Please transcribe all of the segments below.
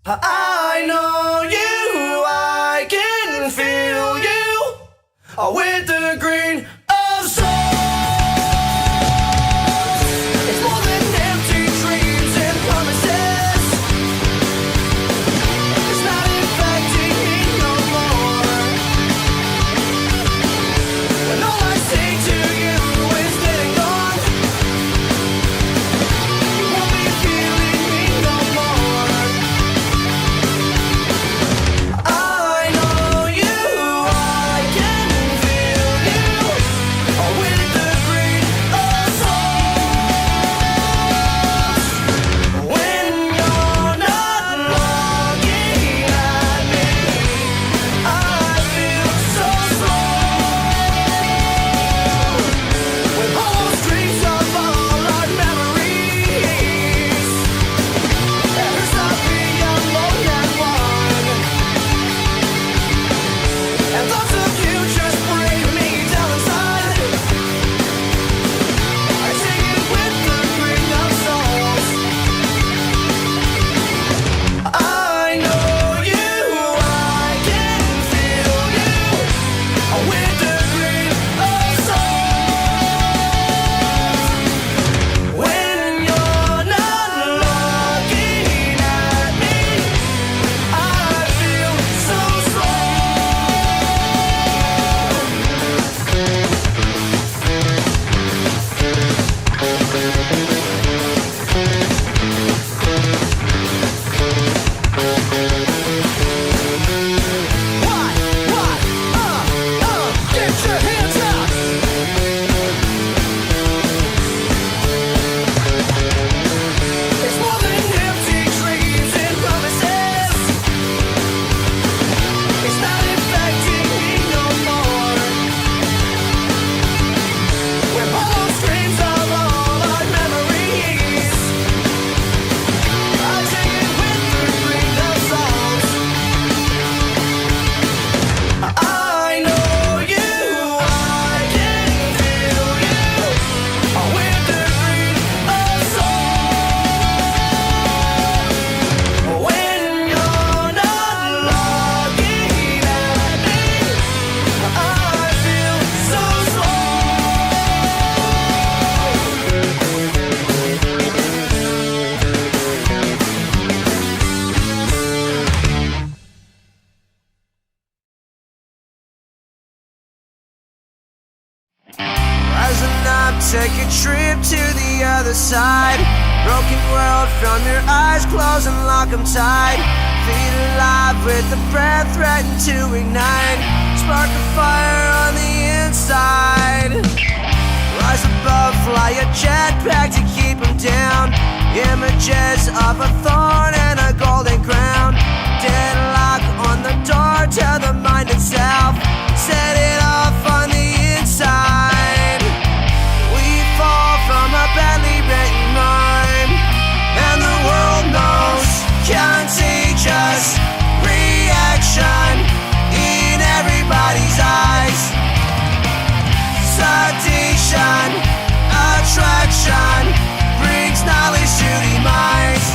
I know you, I can feel you with the green of soul. It's more than empty dreams and promises. It's not infecting me no more. When all I say to you is dead and gone, you won't be feeling me no more. I know you, I can feel you with the green of souls. When you're not looking at me, I feel so slow. When almost dreams of all our memories, it hurts not being alone and one. And thoughts of you just bring me down inside. I take it with the green of souls. I know you, I can feel you with the green of souls. When you're not looking at me, I feel so slow. Get your hands up. It's more than empty dreams and promises. It's not infecting me no more. We're almost dreams of all our memories. I take it with the green of souls. I know you, I can feel you with the green of souls. When you're not looking at me, I feel so slow. Rising up, take a trip to the other side. Broken world from your eyes, close and lock 'em tight. Feet alive with the breath threatened to ignite. Spark a fire on the inside. Rise above, fly a jetpack to keep 'em down. Images of a thorn and a golden crown. Deadlock on the door, tell the mind itself. Set it off on the inside. We fall from a badly written rhyme, and the world knows contagious reaction in everybody's eyes. Sedition, attraction brings knowledge to demise.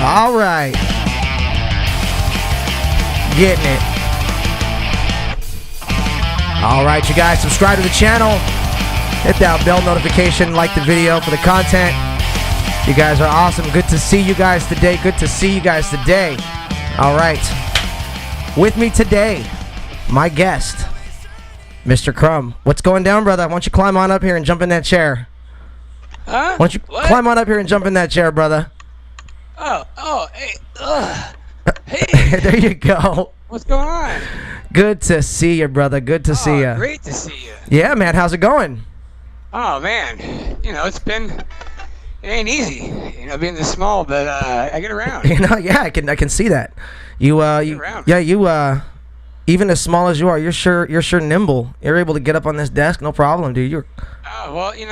All right. Getting it. All right, you guys, subscribe to the channel. Hit that bell notification, like the video for the content. You guys are awesome. Good to see you guys today. Good to see you guys today. All right. With me today, my guest, Mr. Crumb. What's going down, brother? Why don't you climb on up here and jump in that chair? Huh? Why don't you climb on up here and jump in that chair, brother? Hey, hey, There you go. what's going on? Good to see you, brother. Good to see you. Great to see you. Yeah, man. How's it going? Oh man, it ain't easy, being this small, but I get around. Yeah, I can see that. You even as small as you are, you're sure nimble. You're able to get up on this desk, no problem, dude. You're. Oh well, you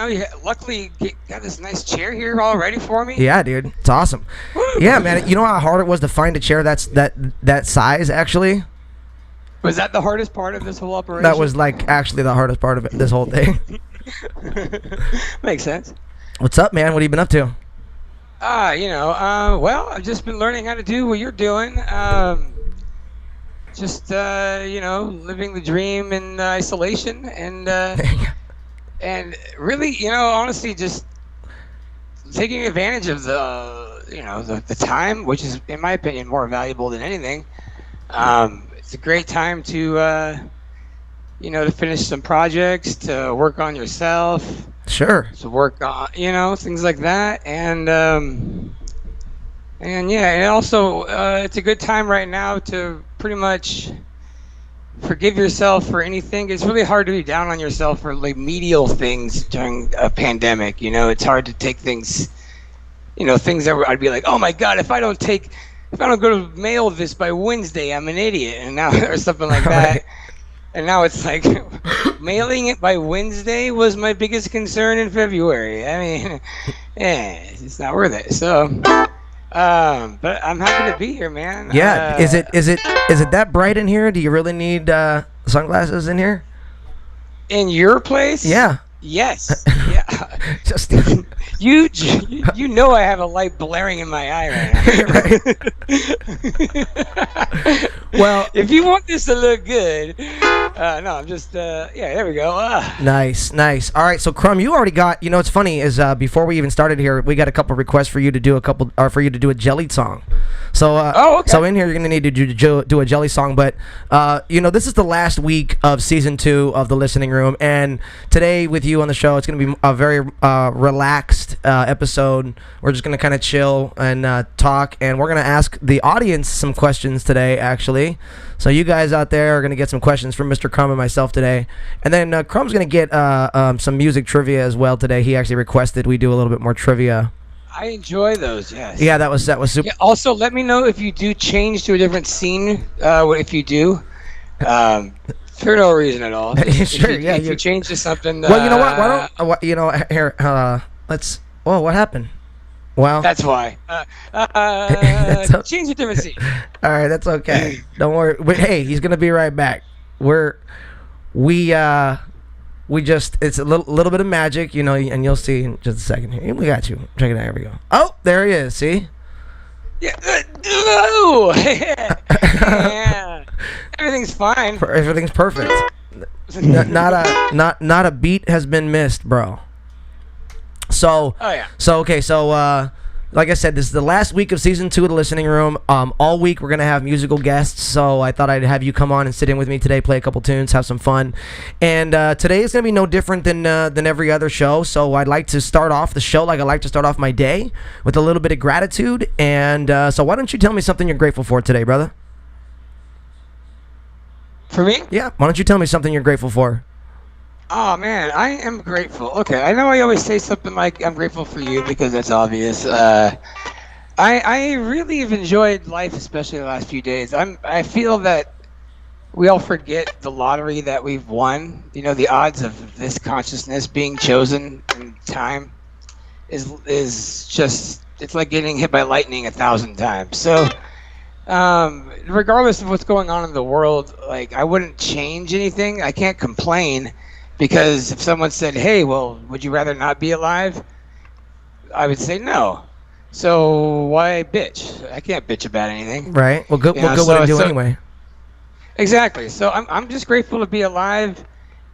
luckily got this nice chair here all ready for me. Yeah, dude, it's awesome. Woo. Yeah, man. You know how hard it was to find a chair that size actually. Was that the hardest part of this whole operation? That was like actually the hardest part of it, this whole thing. Makes sense. What's up, man? What have you been up to? Well, I've just been learning how to do what you're doing. Living the dream in isolation and really, honestly, just taking advantage of the time, which is, in my opinion, more valuable than anything. It's a great time to, to finish some projects, to work on yourself. Sure. To work on, things like that, and also it's a good time right now to pretty much forgive yourself for anything. It's really hard to be down on yourself for like medial things during a pandemic. It's hard to take things, things that I'd be like, oh my God, if I don't go to mail this by Wednesday, I'm an idiot, and now or something like that. Right. And now it's like mailing it by Wednesday was my biggest concern in February. I mean, it's not worth it. So, but I'm happy to be here, man. Yeah. Is it that bright in here? Do you really need sunglasses in here? In your place? Yeah. Yes. Yeah. Just you I have a light blaring in my eye right now. Well, if you want this to look good, no, I'm just there we go. Nice. All right, so Crumb, you already got. What's funny is before we even started here, we got a couple requests for you to do a Jelly song. So okay. So in here you're gonna need to do a Jelly song, but this is the last week of season 2 of the Listening Room, and today with you on the show, it's gonna be a very relaxed episode. We're just gonna kind of chill and talk, and we're gonna ask the audience some questions today, actually. So you guys out there are gonna get some questions from Mr. Crumb and myself today, and then Crumb's gonna get some music trivia as well today. He actually requested we do a little bit more trivia. I enjoy those, yes. Yeah, that was super. Yeah, also, let me know if you do change to a different scene. If you do, for no reason at all. Sure, if you change to something. Well, you know what? Why don't here? Let's. Whoa, what happened? Well, that's why. Change to a different scene. All right, that's okay. Don't worry. But, hey, he's gonna be right back. We just, it's a little bit of magic, and you'll see in just a second here. We got you. Check it out. Here we go. Oh, there he is. See? Yeah. Yeah. Everything's fine. Everything's perfect. Not a beat has been missed, bro. So. Oh yeah. So okay. So like I said, this is the last week of season 2 of the Listening Room. All week we're gonna have musical guests, so I thought I'd have you come on and sit in with me today, play a couple tunes, have some fun. And today is gonna be no different than every other show. So I'd like to start off the show like I like to start off my day, with a little bit of gratitude. And so why don't you tell me something you're grateful for today, brother? For me? Yeah. Why don't you tell me something you're grateful for? Oh man, I am grateful. Okay, I know I always say something like I'm grateful for you because that's obvious. I really have enjoyed life, especially the last few days. I feel that we all forget the lottery that we've won. The odds of this consciousness being chosen in time is just, it's like getting hit by lightning 1,000 times. So regardless of what's going on in the world, like, I wouldn't change anything. I can't complain. Because if someone said, hey, well, would you rather not be alive? I would say no. So why bitch? I can't bitch about anything. Right. Well, good. You know, Well, good. What to do so anyway. exactly. So I'm just grateful to be alive,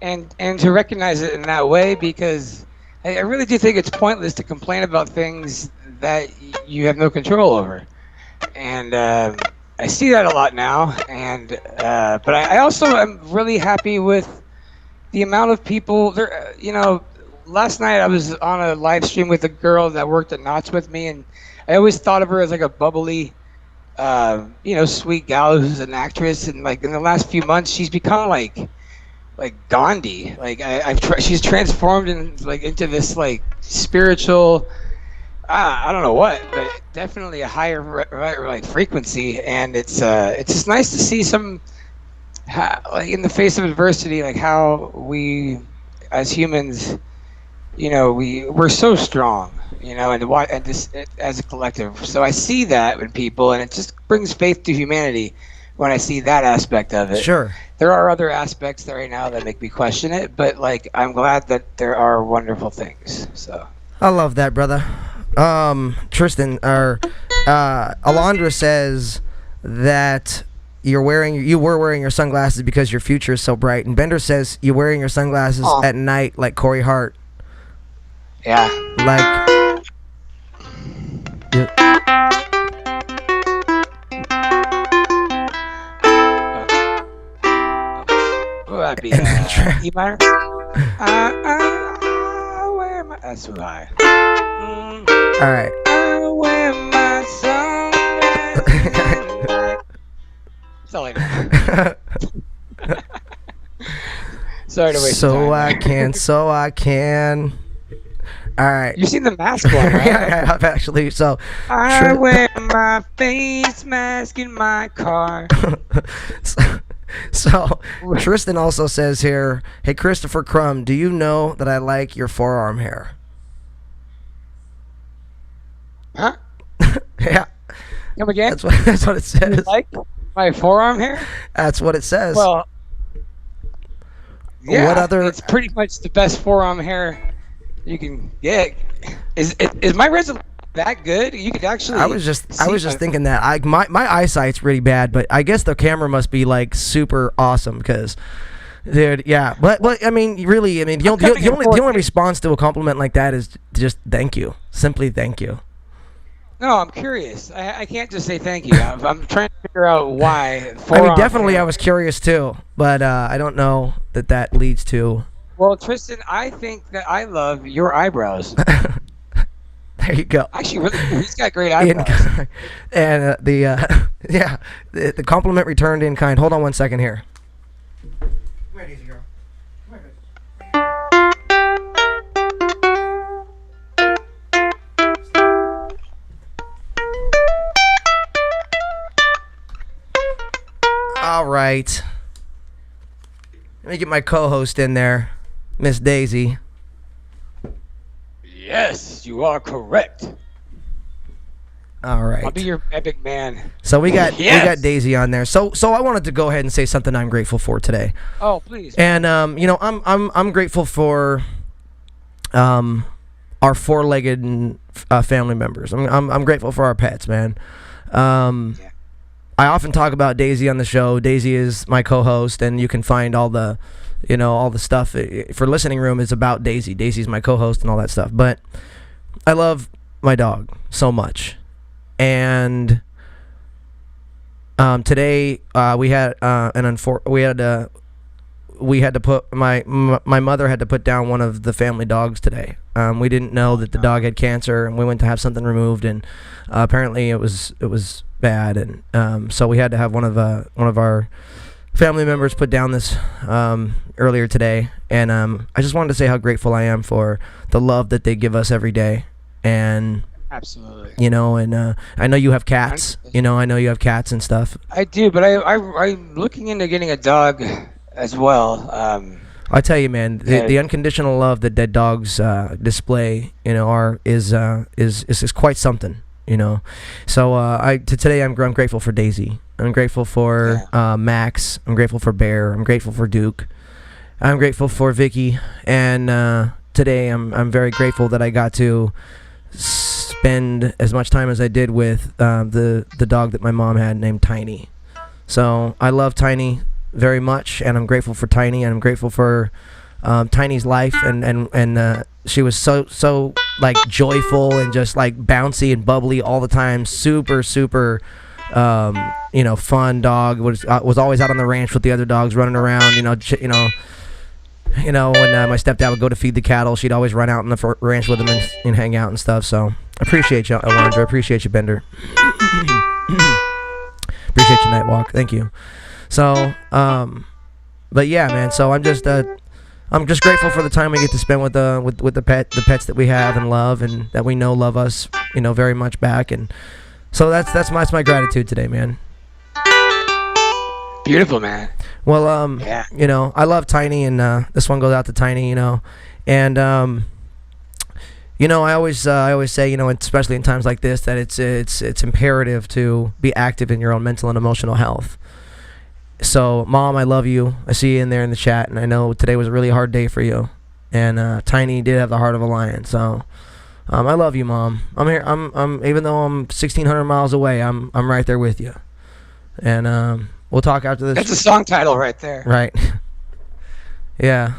and to recognize it in that way, because I really do think it's pointless to complain about things that you have no control over. And I see that a lot now. And but I also am really happy with the amount of people there. Last night I was on a live stream with a girl that worked at Knott's with me, and I always thought of her as like a bubbly, sweet gal who's an actress. And like in the last few months, she's become like Gandhi. Like she's transformed into this like spiritual. I don't know what, but definitely a higher like frequency. And it's just nice to see like in the face of adversity, like how we as humans, we're so strong, and this as a collective. So I see that in people, and it just brings faith to humanity when I see that aspect of it. Sure. There are other aspects there right now that make me question it, but like I'm glad that there are wonderful things. So I love that, brother. Tristan or Alondra says that you were wearing your sunglasses because your future is so bright, and Bender says you're wearing your sunglasses at night like Corey Hart. yeah. Like. What would that be? E minor? That's too high. All right. I wear my sunglasses. That's all I know. Sorry to waste your time. So I can. All right. You've seen the mask one, right? Yeah, I have actually. So. I wear my face mask in my car. So Tristan also says here, "Hey Christopher Crumb, do you know that I like your forearm hair?" Huh? Yeah. Come again? That's what it says. You like my forearm hair? That's what it says. Well, yeah. What other? It's pretty much the best forearm hair you can get. Is my resolution that good? You could actually. I was just thinking that my eyesight's really bad, but I guess the camera must be like super awesome because, dude, yeah. But I mean, really, I mean, the only response to a compliment like that is just thank you, simply thank you. No, I'm curious. I can't just say thank you. I'm trying to figure out why. I mean, definitely, I was curious too, but I don't know that leads to. Well, Tristan, I think that I love your eyebrows. There you go. Actually, really, he's got great eyebrows. And the compliment returned in kind. Hold on one second here. Come here, Daisy girl. Come here. All right. Let me get my co-host in there, Miss Daisy. Yes, you are correct. All right. I'll be your epic man. So we got Yes. Daisy on there. So I wanted to go ahead and say something I'm grateful for today. Oh, please. And I'm grateful for our four-legged family members. I'm grateful for our pets, man. I often talk about Daisy on the show. Daisy is my co-host, and you can find all the stuff for Listening Room is about Daisy. Daisy's my co-host and all that stuff. But I love my dog so much, and today we had to put my mother had to put down one of the family dogs today. We didn't know that the dog had cancer, and we went to have something removed, and apparently it was bad, and so we had to have one of our family members put down this earlier today. And I just wanted to say how grateful I am for the love that they give us every day. And absolutely, and I know you have cats. I know you have cats and stuff. I do, but I'm looking into getting a dog as well. I tell you, man, the unconditional love that dead dogs display, is quite something. So today I'm grateful for Daisy. I'm grateful for Max. I'm grateful for Bear. I'm grateful for Duke. I'm grateful for Vicky. And today I'm very grateful that I got to spend as much time as I did with the dog that my mom had named Tiny. So I love Tiny very much, and I'm grateful for Tiny, and I'm grateful for Tiny's life, and she was so like joyful and just like bouncy and bubbly all the time. Super fun dog. Was always out on the ranch with the other dogs running around. When my stepdad would go to feed the cattle, she'd always run out on the ranch with him and hang out and stuff. So appreciate you, Alondra. Appreciate you, Bender. Appreciate you, Nightwalk. Thank you. So, but yeah, man. So I'm just grateful for the time we get to spend with the pets that we have and love, and that we know love us, very much back. And so that's my gratitude today, man. Beautiful, man. Well, Yeah. I love Tiny, and this one goes out to Tiny, and I always say, especially in times like this, that it's imperative to be active in your own mental and emotional health. So, Mom, I love you. I see you in there in the chat, and I know today was a really hard day for you. And Tiny did have the heart of a lion. So, I love you, Mom. I'm here. I'm even though I'm 1,600 miles away, I'm right there with you. And we'll talk after this. That's a song title right there. Right. Yeah.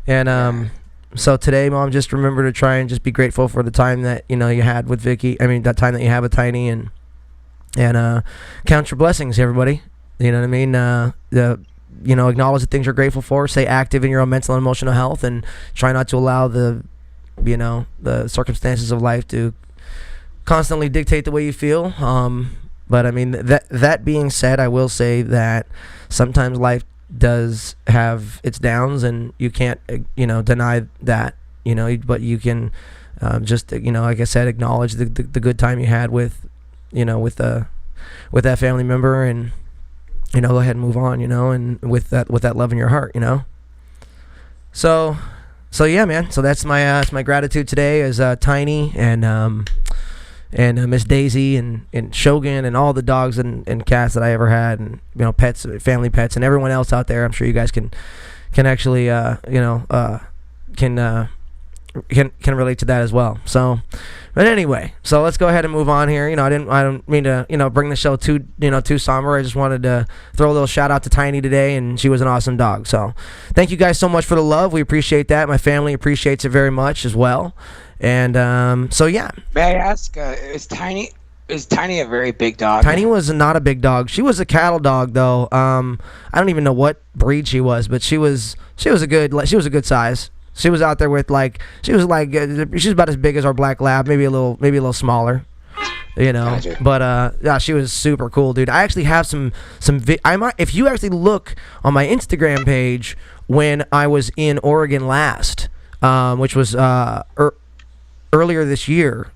And so today, Mom, just remember to try and just be grateful for the time that you had with Vicky. I mean, that time that you have with Tiny, and count your blessings, everybody. You know what I mean? Acknowledge the things you're grateful for. Stay active in your own mental and emotional health, and try not to allow the circumstances of life to constantly dictate the way you feel. But I mean, that being said, I will say that sometimes life does have its downs, and you can't, deny that, but you can just, like I said, acknowledge the good time you had with that family member, and go ahead and move on, and with that love in your heart, So yeah, man. So that's my gratitude today is Tiny and Miss Daisy and Shogun and all the dogs and cats that I ever had, and pets, family pets, and everyone else out there. I'm sure you guys can actually can relate to that as well. So, but anyway, so let's go ahead and move on here. I don't mean to bring the show too somber. I just wanted to throw a little shout out to Tiny today, and she was an awesome dog. So thank you guys so much for the love. We appreciate that. My family appreciates it very much as well. And so yeah. May I ask, is Tiny a very big dog? Tiny was not a big dog. She was a cattle dog though. I don't even know what breed she was, but she was a good size. She was out there with she was about as big as our black lab, maybe a little smaller, Gotcha. But yeah, she was super cool, dude. I actually have some if you actually look on my Instagram page when I was in Oregon last, which was earlier this year.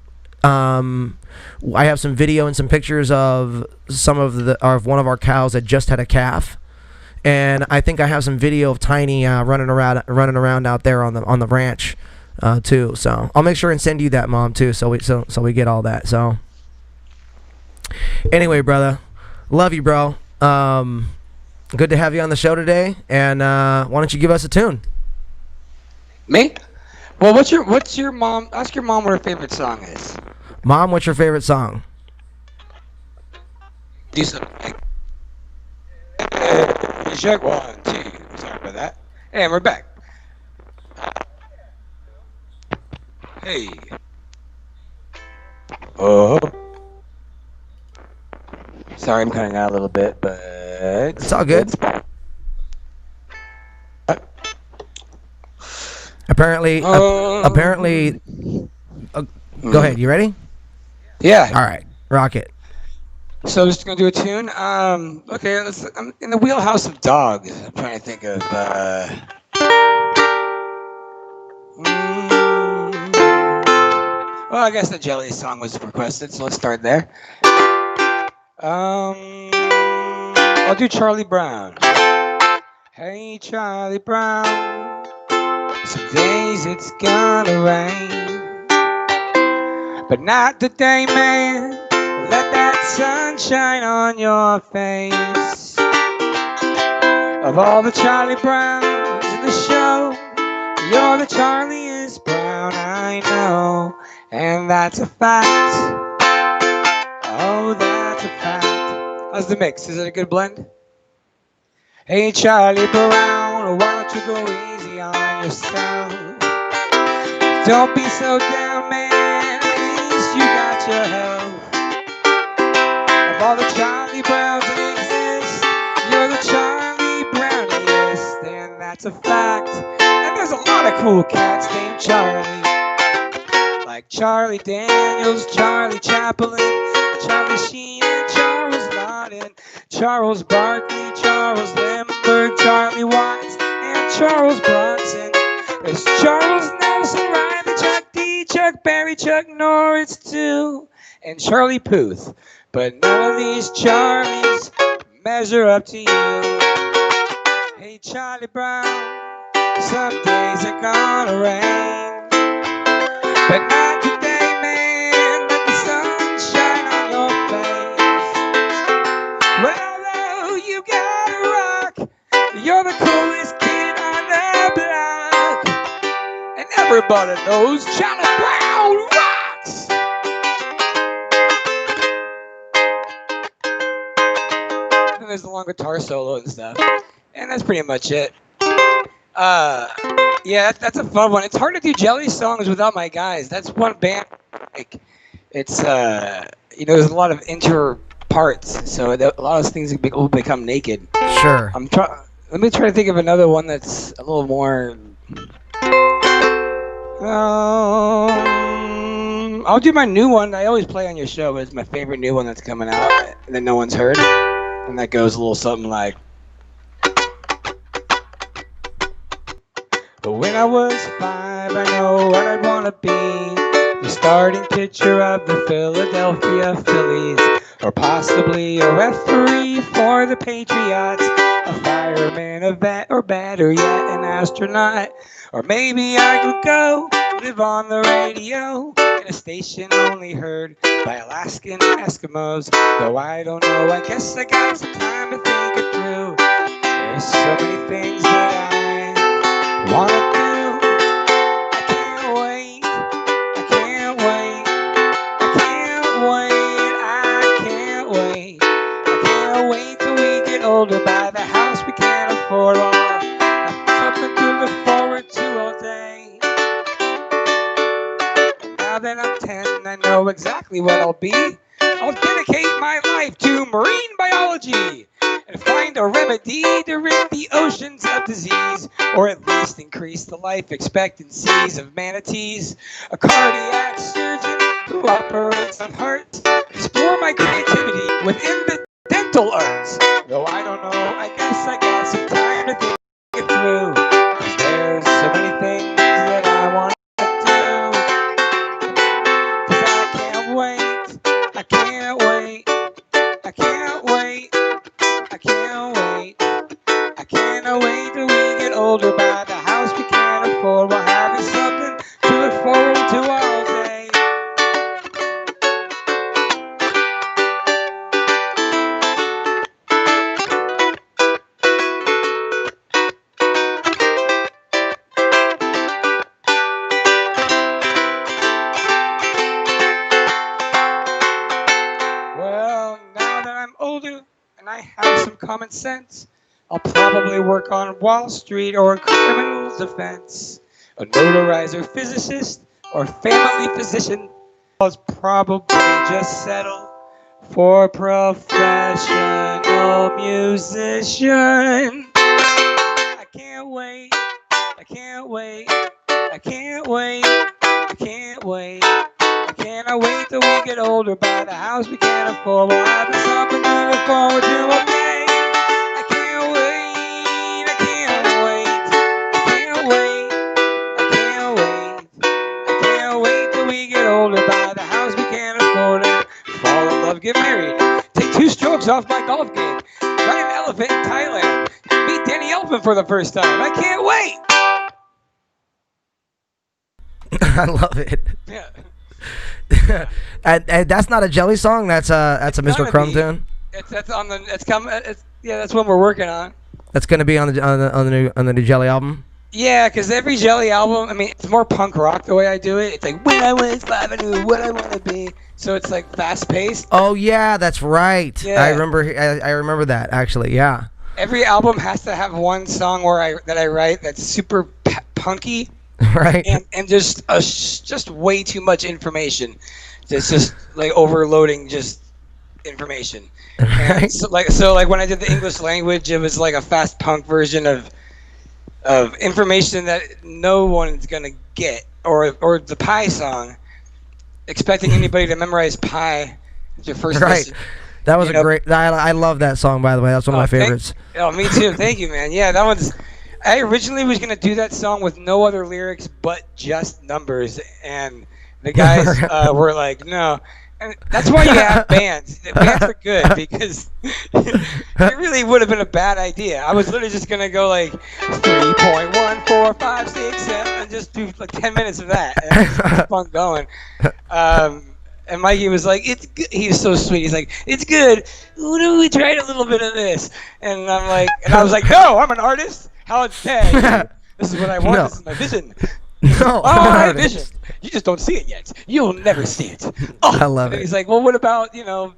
I have some video and some pictures of one of our cows that just had a calf, and I think I have some video of Tiny running around out there on the ranch too. So I'll make sure and send you that, Mom, too, so we get all that. So anyway, brother, love you, bro. Good to have you on the show today, and why don't you give us a tune? Me? Well, what's your mom? Ask your mom what her favorite song is. Mom, what's your favorite song? Do something. Check 1, 2. Sorry about that. And we're back. Hey. Oh. Sorry, I'm cutting out a little bit, but It's all good. Apparently, go ahead. You ready? Yeah. All right, rock it. So I'm just gonna do a tune. Okay, I'm in the wheelhouse of dogs. I'm trying to think of. Well, I guess the Jelly song was requested, so let's start there. I'll do Charlie Brown. Hey, Charlie Brown. Some days it's gonna rain, but not today, man. Let that sun shine on your face. Of all the Charlie Browns in the show, you're the Charliest Brown I know. and that's a fact. Oh, that's a fact. How's the mix? Is it a good blend? Hey, Charlie Brown, why don't you go easy on yourself? Don't be so down, man. At least you got your health. Of all the Charlie Browns that exist, you're the Charlie Browniest, and that's a fact. And there's a lot of cool cats named Charlie, like Charlie Daniels, Charlie Chaplin, Charlie Sheen, and Charles Lawton, Charles Barkley, Charles Lindbergh, Charlie Watts, and Charles Bronson. There's Charles Nelson, Riley, Chuck D, Chuck Berry, Chuck Norris too, and Charlie Puth. But none of these Charlies measure up to you. Hey, Charlie Brown, some days are gonna rain, but not today, man. Let the sun shine on your face. Well, although you gotta rock, you're the coolest kid on the block, and everybody knows Charlie Brown rocks. And there's the long guitar solo and stuff, and that's pretty much it. Yeah, that's a fun one. It's hard to do Jelly songs without my guys. That's one band. Like, it's there's a lot of inter parts, so a lot of those things will become naked. Sure. Let me try to think of another one that's a little more. I'll do my new one. I always play on your show, but it's my favorite new one that's coming out that no one's heard, and that goes a little something like. But when I was 5, I know what I'd want to be. The starting pitcher of the Philadelphia Phillies, or possibly a referee for the Patriots, a fireman, a vet, or better yet, an astronaut. Or maybe I could go live on the radio in a station only heard by Alaskan Eskimos. Though I don't know, I guess I got some time to think it through. There's so many things that I want to do. I can't wait. I can't wait. I can't wait. I can't wait. I can't wait till we get older, buy the house we can't afford. Have something to look forward to all day. Now that I'm 10, I know exactly what I'll be. I'll dedicate my life to marine biology and find a remedy to rid the oceans of disease, or at least increase the life expectancies of manatees. A cardiac surgeon who operates on hearts, explore my creativity within the dental arts. Though I don't know, I guess I got some time to think it through. 'Cause there's so many things that I want to do. 'Cause I can't wait. I can't wait. I can't wait. I can't wait. I can't wait till we get older, buy the house we can't afford, while having something to look forward to all day. Well, now that I'm older and I have some common sense, I'll probably work on Wall Street or criminal defense. A notarizer, physicist, or family physician. I'll probably just settle for professional musician. I can't wait. I can't wait. I can't wait. I can't wait. I cannot wait till we get older, buy the house we can't afford, while having something to look forward to all day. I can't wait. I can't wait. I can't wait. I can't wait. I can't wait till we get older, buy the house we can't afford, and fall in love, get married, take 2 strokes off my golf game, ride an elephant in Thailand, meet Danny Elfman for the first time. I can't wait. I love it. Yeah. And that's not a Jelly song. That's a Mr. Crumb tune. That's on the. It's coming. That's what we're working on. That's gonna be on the new Jelly album. Yeah, because every Jelly album, I mean, it's more punk rock the way I do it. It's like, when I was 5, I knew what I want to be. So it's like fast paced. Oh yeah, that's right. Yeah. I remember that actually. Yeah. Every album has to have one song that I write that's super punky Right. and just way too much information. It's just like overloading just information. And Right. so like when I did the English language, it was like a fast punk version of information that no one's gonna get, or the Pie song, expecting anybody to memorize Pie as your first Right. listen. That was You a know? great. I love that song, by the way. That's one of my favorites. Me too. Thank you, man. Yeah, that one's. I originally was gonna do that song with no other lyrics but just numbers, and the guys were like, "No." And that's why you have bands. Bands are good because it really would have been a bad idea. I was literally just gonna go like 3.14567 and just do like 10 minutes of that, and just keep on going. And Mikey was like, "It's good." He was so sweet. He's like, "It's good. What if we tried a little bit of this?" And I was like, "No, I'm an artist. How dare you? This is what I want. No. This is my vision." No. Oh, I have vision. You just don't see it yet. You'll never see it. Oh. I love And it. he's like, "Well, what about Then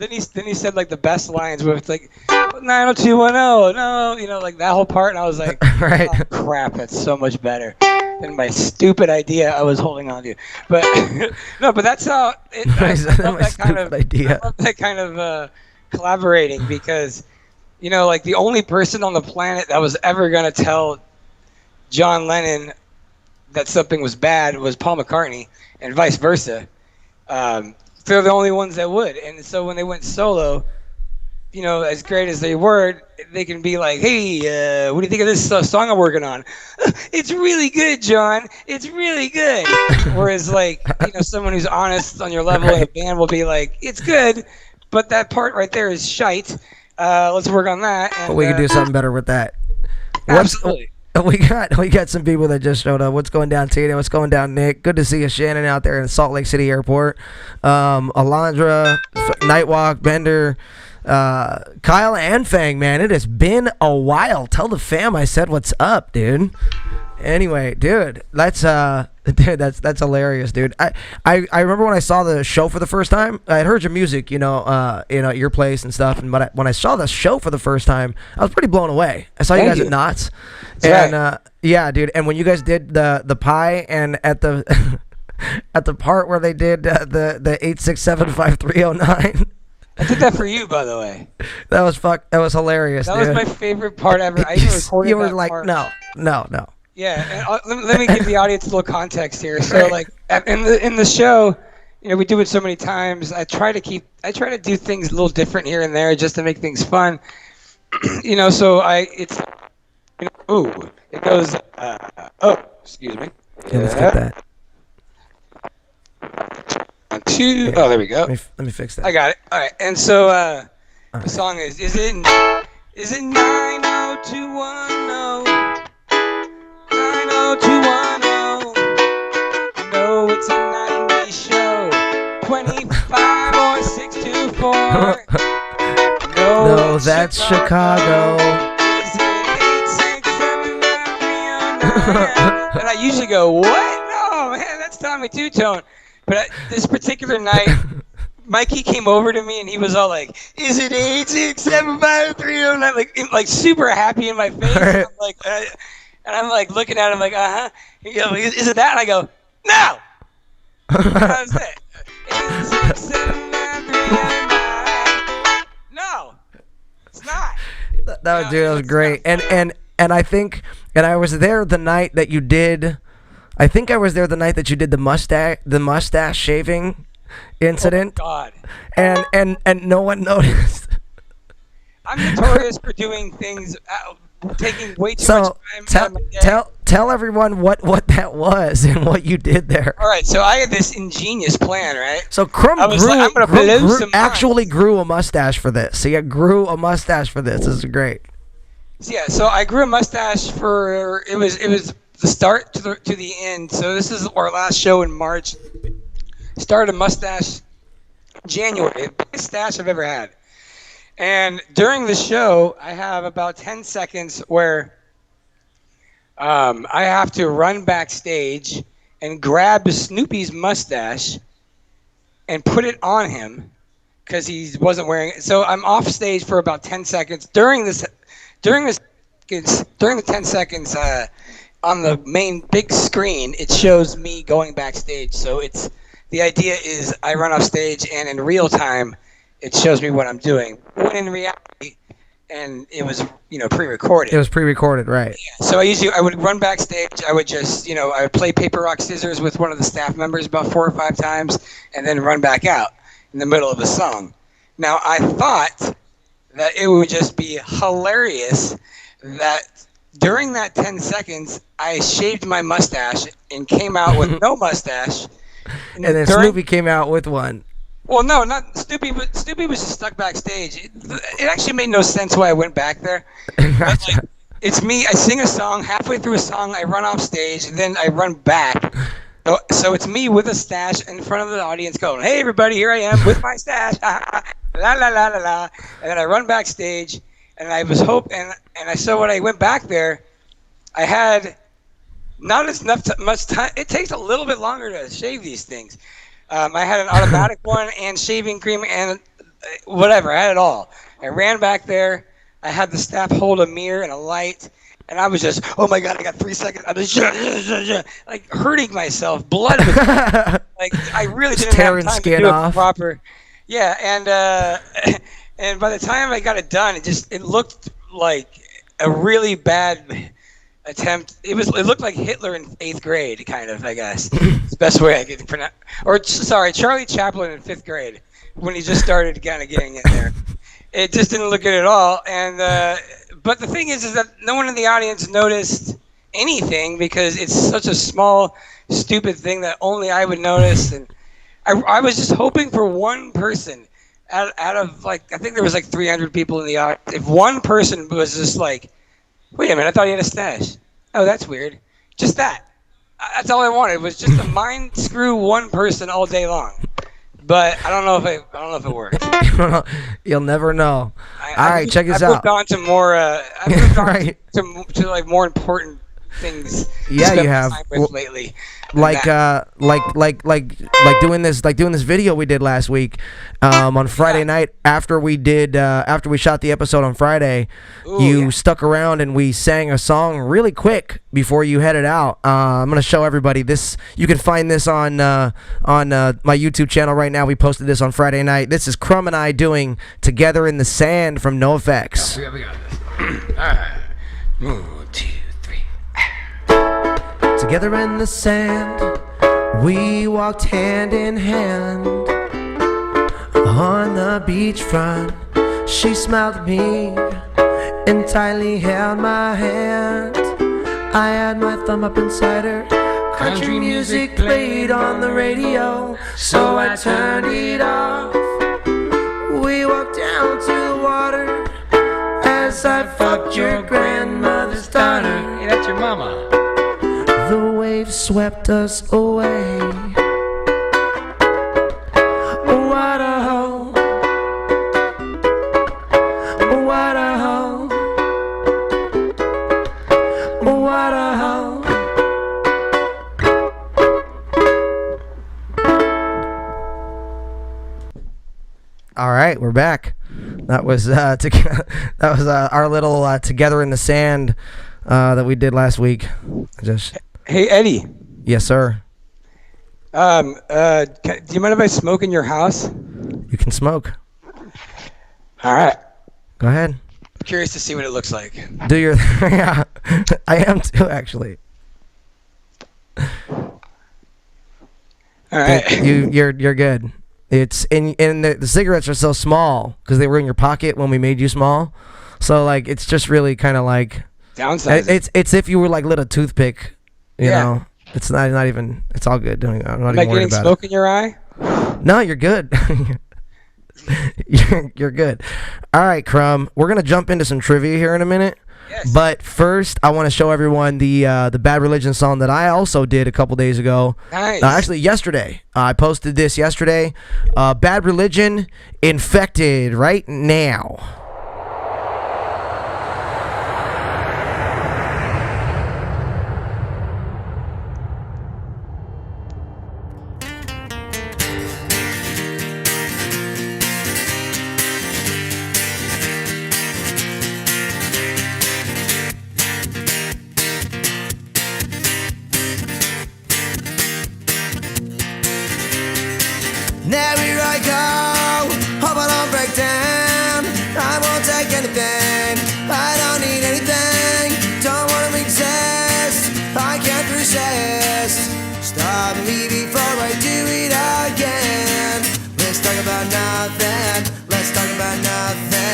he said like the best lines where it's like 90210, no, like that whole part, and I was like, Right. "Oh, crap, that's so much better than my stupid idea I was holding on to." But no, but that's how it. I love that kind of idea. I love that kind of collaborating because like the only person on the planet that was ever gonna tell John Lennon that something was bad was Paul McCartney, and vice versa. They're the only ones that would. And so when they went solo, as great as they were, they can be like, "Hey, what do you think of this song I'm working on?" "It's really good, John. It's really good." Whereas like, someone who's honest on your level in a band will be like, "It's good, but that part right there is shite. Let's work on that." And, But we could do something better with that. Absolutely. We got some people that just showed up. What's going down, Tina? What's going down, Nick? Good to see you, Shannon, out there in Salt Lake City Airport. Alondra, Nightwalk, Bender, Kyle, and Fang. Man, it has been a while. Tell the fam I said what's up, dude. Anyway, dude, that's hilarious, dude. I remember when I saw the show for the first time. I had heard your music, at your place and stuff. And when I saw the show for the first time, I was pretty blown away. I saw you guys at Knott's, and yeah, dude. And when you guys did the pie, and at the at the part where they did the 8675309. I did that for you, by the way. That was hilarious. That dude. was my favorite part ever. I even recorded You were that like, part. no. Yeah, and let me give the audience a little context here. So, like, in the show, we do it so many times. I try to do things a little different here and there just to make things fun. So it goes. Excuse me. Yeah, let's get that. 1, 2. Oh, there we go. Let me fix that. I got it. All right, and so the song is it 90210? 90210. No, it's a 90 show. 25 or 624. No, that's Chicago. Is it 8679309? And I usually go, what? No, man, that's Tommy Two Tone. But this particular night, Mikey came over to me and he was all like, "Is it 8675309?" Like super happy in my face. Right. And I'm like looking at him like, "Uh huh." He goes, "Is it that?" And I go, "No." How's that? 8675309. No, it's not. That was great. And I think, and I was there the night that you did. I think I was there the night that you did the mustache shaving incident. Oh, God. And no one noticed. I'm notorious for doing things, taking way too So much time out of my day. tell everyone what that was and what you did there. All right, so I had this ingenious plan, right? So Crumb I was like, I'm gonna blow some actually minds. grew a mustache for this. So you grew a mustache for this. This is great. Yeah, so I grew a mustache for it was the start to the end. So this is our last show in March. Started a mustache January, the biggest stash I've ever had. And during the show, I have about 10 seconds where I have to run backstage and grab Snoopy's mustache and put it on him because he wasn't wearing it. So I'm off stage for about 10 seconds. During the 10 seconds on the main big screen, it shows me going backstage. So the idea is I run off stage and in real time, it shows me what I'm doing. When in reality, and it was pre-recorded. It was pre-recorded, right? So I would run backstage. I would just I would play paper rock scissors with one of the staff members about 4 or 5 times, and then run back out in the middle of the song. Now I thought that it would just be hilarious that during that 10 seconds I shaved my mustache and came out with no mustache, and then Snoopy came out with one. Well, no, not Snoopy, but Snoopy was just stuck backstage. It actually made no sense why I went back there. Gotcha. It's me. I sing a song. Halfway through a song, I run off stage, and then I run back. So it's me with a stash in front of the audience going, "Hey, everybody, here I am with my stash." La, la, la, la, la. And then I run backstage, and I was and I saw when I went back there, I had not as much time. It takes a little bit longer to shave these things. I had an automatic one and shaving cream and whatever. I had it all. I ran back there. I had the staff hold a mirror and a light, and I was just, oh my God, I got 3 seconds. I was like hurting myself. Blood was like I really didn't have time to do it proper. Yeah, and by the time I got it done, it looked like a really bad attempt. It looked like Hitler in 8th grade, kind of, I guess. It's the best way I could pronounce. Or sorry, Charlie Chaplin in 5th grade when he just started kind of getting in there. It just didn't look good at all. And but the thing is that no one in the audience noticed anything because it's such a small, stupid thing that only I would notice. And I was just hoping for one person out of I think there was 300 people in the audience. If one person was just like, wait a minute, I thought he had a stash. Oh, that's weird. Just that. That's all I wanted was just to mind screw one person all day long. But I don't know if it worked. You'll never know. All right, check this out. I've moved on to more. I've moved on right. to more important things. Yeah, you have. Lately. Like doing this video we did last week on Friday night after we shot the episode on Friday. You stuck around and we sang a song really quick before you headed out. I'm gonna show everybody this. You can find this on my YouTube channel right now. We posted this on Friday night. This is Crumb and I doing "Together in the Sand" from NoFX. We got this. All right. 1, 2, 3. Together in the sand, we walked hand in hand on the beachfront. She smiled at me and tightly held my hand. I had my thumb up inside her. Country music played on the radio, so I turned it off. We walked down to the water as I fucked your grandmother's daughter. Hey, that's your mama. The waves swept us away. What a hole. What a hole. What a hole. All right, we're back. That was our little Together in the Sand that we did last week. Hey, Eddie. Yes, sir. Do you mind if I smoke in your house? You can smoke. All right. Go ahead. I'm curious to see what it looks like. Do your yeah. I am too, actually. All right. You're good. It's and the cigarettes are so small because they were in your pocket when we made you small. So it's just really kind of downsizing. It's if you were lit a toothpick. You know, it's not even. It's all good. I'm not Am I even worried getting about smoke in your eye? No, you're good. you're good. All right, Crumb. We're gonna jump into some trivia here in a minute. Yes. But first, I want to show everyone the Bad Religion song that I also did a couple days ago. Nice. Actually, yesterday. I posted this yesterday. Bad Religion, Infected, right now. Now here I go, hope I don't break down. I won't take anything, I don't need anything. Don't wanna exist, I can't resist. Stop me before I do it again. Let's talk about nothing, let's talk about nothing.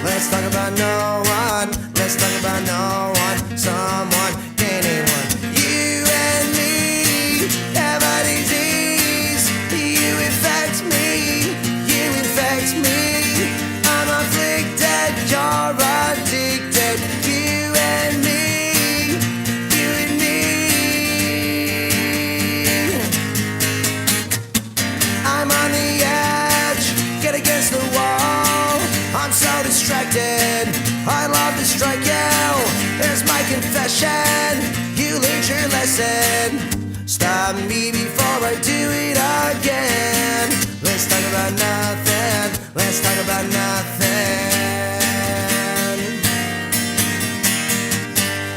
Let's talk about no one, let's talk about no one, someone, anyone. You and me have a disease. You infect me, you infect me. I'm afflicted, you're addicted. You and me, you and me. I'm on the edge, get against the wall. I'm so distracted, I love to strike you. Here's my confession, you learned your lesson. Stop me before I do it again. Let's talk about nothing, let's talk about nothing.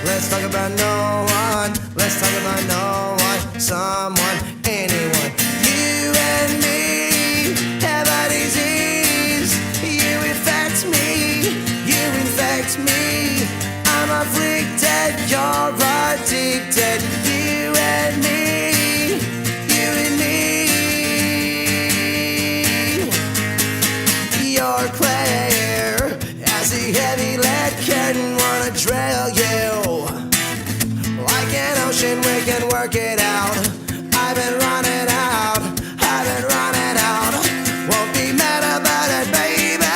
Let's talk about no one, let's talk about no one, someone, anyone. You and me have a disease. You infect me, you infect me. I'm afflicted, you're addicted. You and me, you and me. You're clear as a heavy lead curtain, wanna drill you. Like an ocean, we can work it out. I've been running out, I've been running out. Won't be mad about it, baby.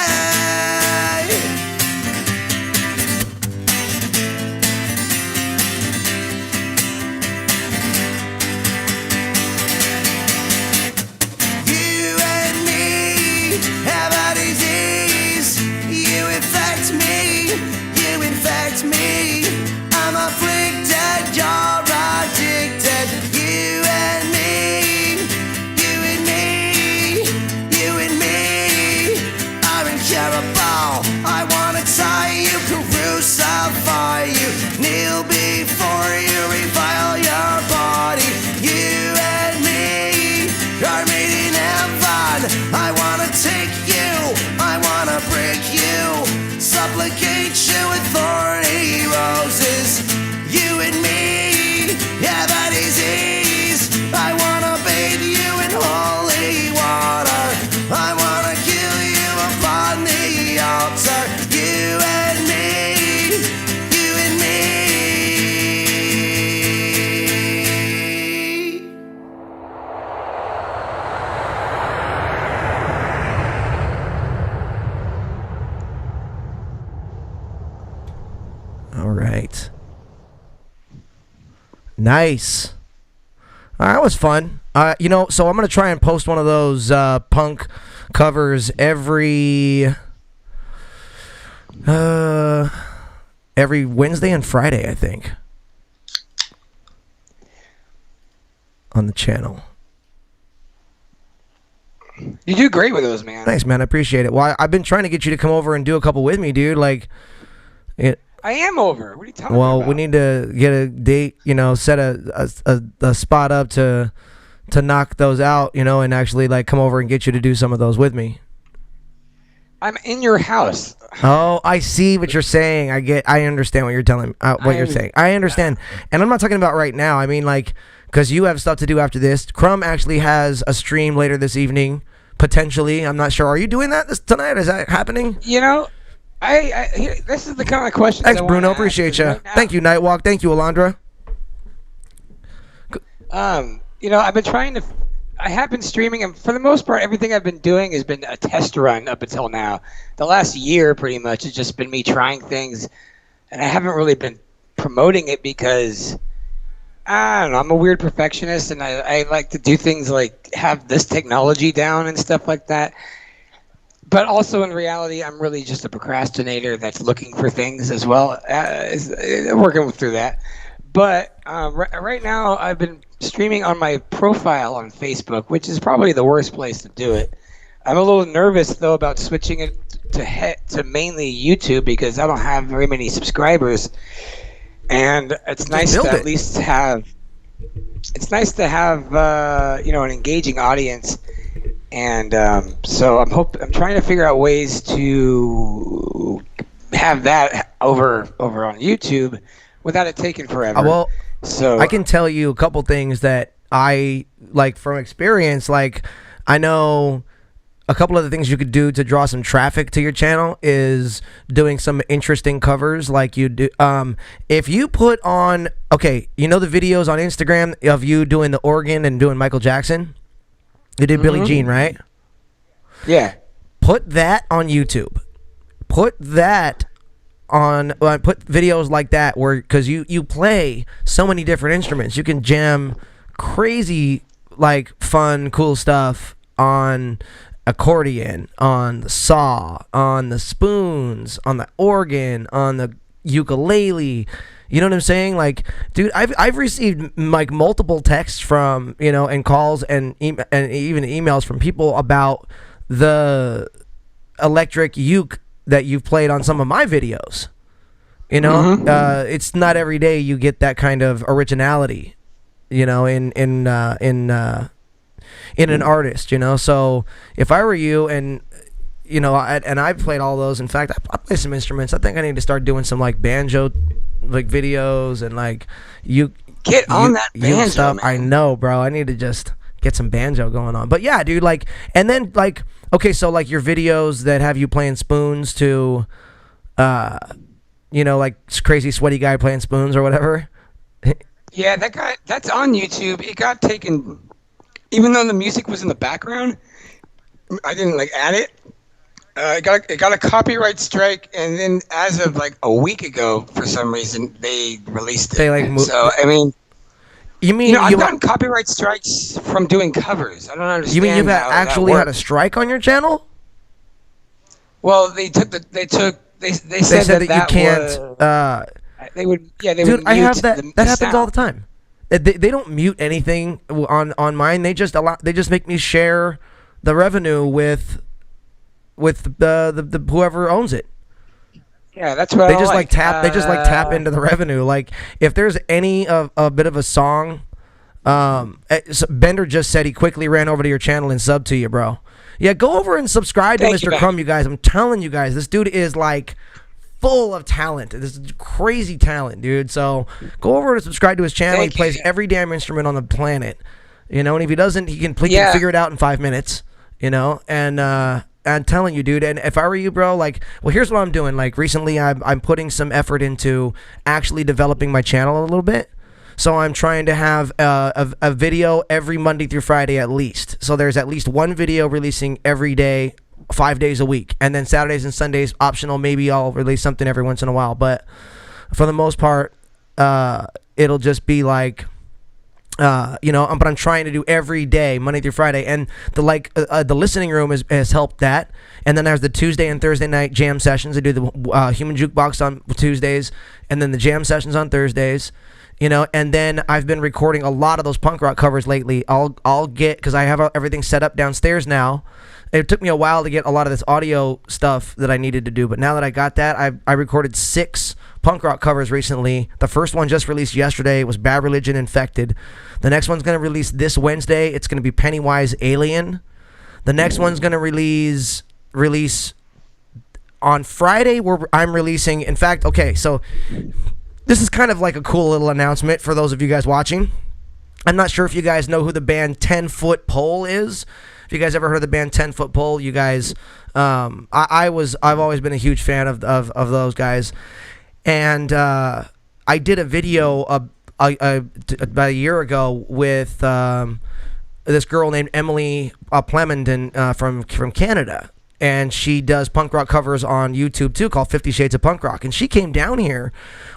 You and me have a disease. You infect me, you infect me. I'm afflicted, you're addicted. You and me, you and me, you and me are incurable. I wanna tie you, crucify you, kneel before you, revile your body. You and me are made in heaven. I wanna take you, I wanna break you, supplicate you with thorny roses. You and me have a disease. I wanna bathe you in holy water. I wanna kill you upon the altar. You and me, you and me. All right. Nice. That was fun. So I'm gonna try and post one of those punk covers every Wednesday and Friday, I think, on the channel. You do great with those, man. Thanks, man. I appreciate it. Well, I've been trying to get you to come over and do a couple with me, dude. Like, I am over. What are you talking well, about? we need to get a date, set a spot up to knock those out, and actually like come over and get you to do some of those with me. I'm in your house. Oh, I see what you're saying. I understand what you're telling you're saying. I understand. And I'm not talking about right now. I mean, like, because you have stuff to do after this. Crumb actually has a stream later this evening, potentially. I'm not sure. Are you doing that tonight? Is that happening? This is the kind of question. Thanks, Bruno. Appreciate you. Right now, Thank you, Nightwalk. Thank you, Alondra. I've been trying to. I have been streaming, and for the most part, everything I've been doing has been a test run up until now. The last year, pretty much, has just been me trying things, and I haven't really been promoting it because I don't know. I'm a weird perfectionist, and I like to do things like have this technology down and stuff like that. But also, in reality, I'm really just a procrastinator that's looking for things as well. Working through that. But right now, I've been streaming on my profile on Facebook, which is probably the worst place to do it. I'm a little nervous, though, about switching it to mainly YouTube because I don't have very many subscribers. And it's nice to at least have it's nice to have an engaging audience, and so I'm trying to figure out ways to have that over on YouTube without it taking forever. Well, So I can tell you a couple things that I like from experience. Like, I know a couple of the things you could do to draw some traffic to your channel is doing some interesting covers like you do. If you put on, okay, you know the videos on Instagram of you doing the organ and doing Michael Jackson? You did Billie Jean, right? yeah, Put that on YouTube. Put that on put videos like that where, because you play so many different instruments, you can jam crazy, like, fun, cool stuff on accordion, on the saw, on the spoons, on the organ, on the ukulele. You know what I'm saying? Like, dude, I've received like multiple texts from, and calls and and even emails from people about the electric uke that you've played on some of my videos. It's not every day you get that kind of originality, in an artist. So if I were you, and I've played all those. In fact, I play some instruments. I think I need to start doing some like banjo, like videos and like get on that banjo, stuff. man. I know, bro. I need to just get some banjo going on. But yeah, dude, like, and then like, okay, so like your videos that have you playing spoons to, like crazy sweaty guy playing spoons or whatever. Yeah, that's on YouTube. It got taken, even though the music was in the background. I didn't like add it. It got a copyright strike, and then as of like a week ago, for some reason, they released it. They, like, so I mean, You mean I've gotten copyright strikes from doing covers. I don't understand. You mean you've how that actually had a works. strike on your channel? Well, they said They said that you can't. was, they would Dude, would I have mute that. the That happens sound. all the time. They don't mute anything on mine. They just make me share the revenue with the whoever owns it. Yeah, that's what They I just like tap. They just like tap Uh, into the revenue. Like, if there's any of a bit of a song, so Bender just said he quickly ran over to your channel and subbed to you, bro. Yeah, go over and subscribe to Thank you, Mr. man. Crumb, you guys. I'm telling you guys, this dude is like full of talent. This is crazy talent, dude. So go over and subscribe to his channel. Thank He plays you. every damn instrument on the planet. And if he doesn't, he can Yeah. figure it out in 5 minutes. And I'm telling you, dude. And if I were you, bro, like, well, here's what I'm doing. Like, recently, I'm putting some effort into actually developing my channel a little bit. So I'm trying to have a video every Monday through Friday at least. So there's at least one video releasing every day, 5 days a week. And then Saturdays and Sundays, optional. Maybe I'll release something every once in a while. But for the most part, it'll just be like, but I'm trying to do every day, Monday through Friday. And the listening room has helped that. And then there's the Tuesday and Thursday night jam sessions. I do the Human Jukebox on Tuesdays, and then the jam sessions on Thursdays. And then I've been recording a lot of those punk rock covers lately. I'll get, because I have everything set up downstairs now. It took me a while to get a lot of this audio stuff that I needed to do, but now that I got that, I recorded 6 punk rock covers recently. The first one just released yesterday. It was Bad Religion, Infected. The next one's going to release this Wednesday. It's going to be Pennywise, Alien. The next one's going to release on Friday, where I'm releasing, in fact, okay, so this is kind of like a cool little announcement for those of you guys watching. I'm not sure if you guys know who the band 10 Foot Pole is. If you guys ever heard of the band 10 Foot Pole, you guys, I've always been a huge fan of those guys. And I did a video about a year ago with this girl named Emily Plemondon from Canada. And she does punk rock covers on YouTube too, called 50 Shades of Punk Rock. And she came down here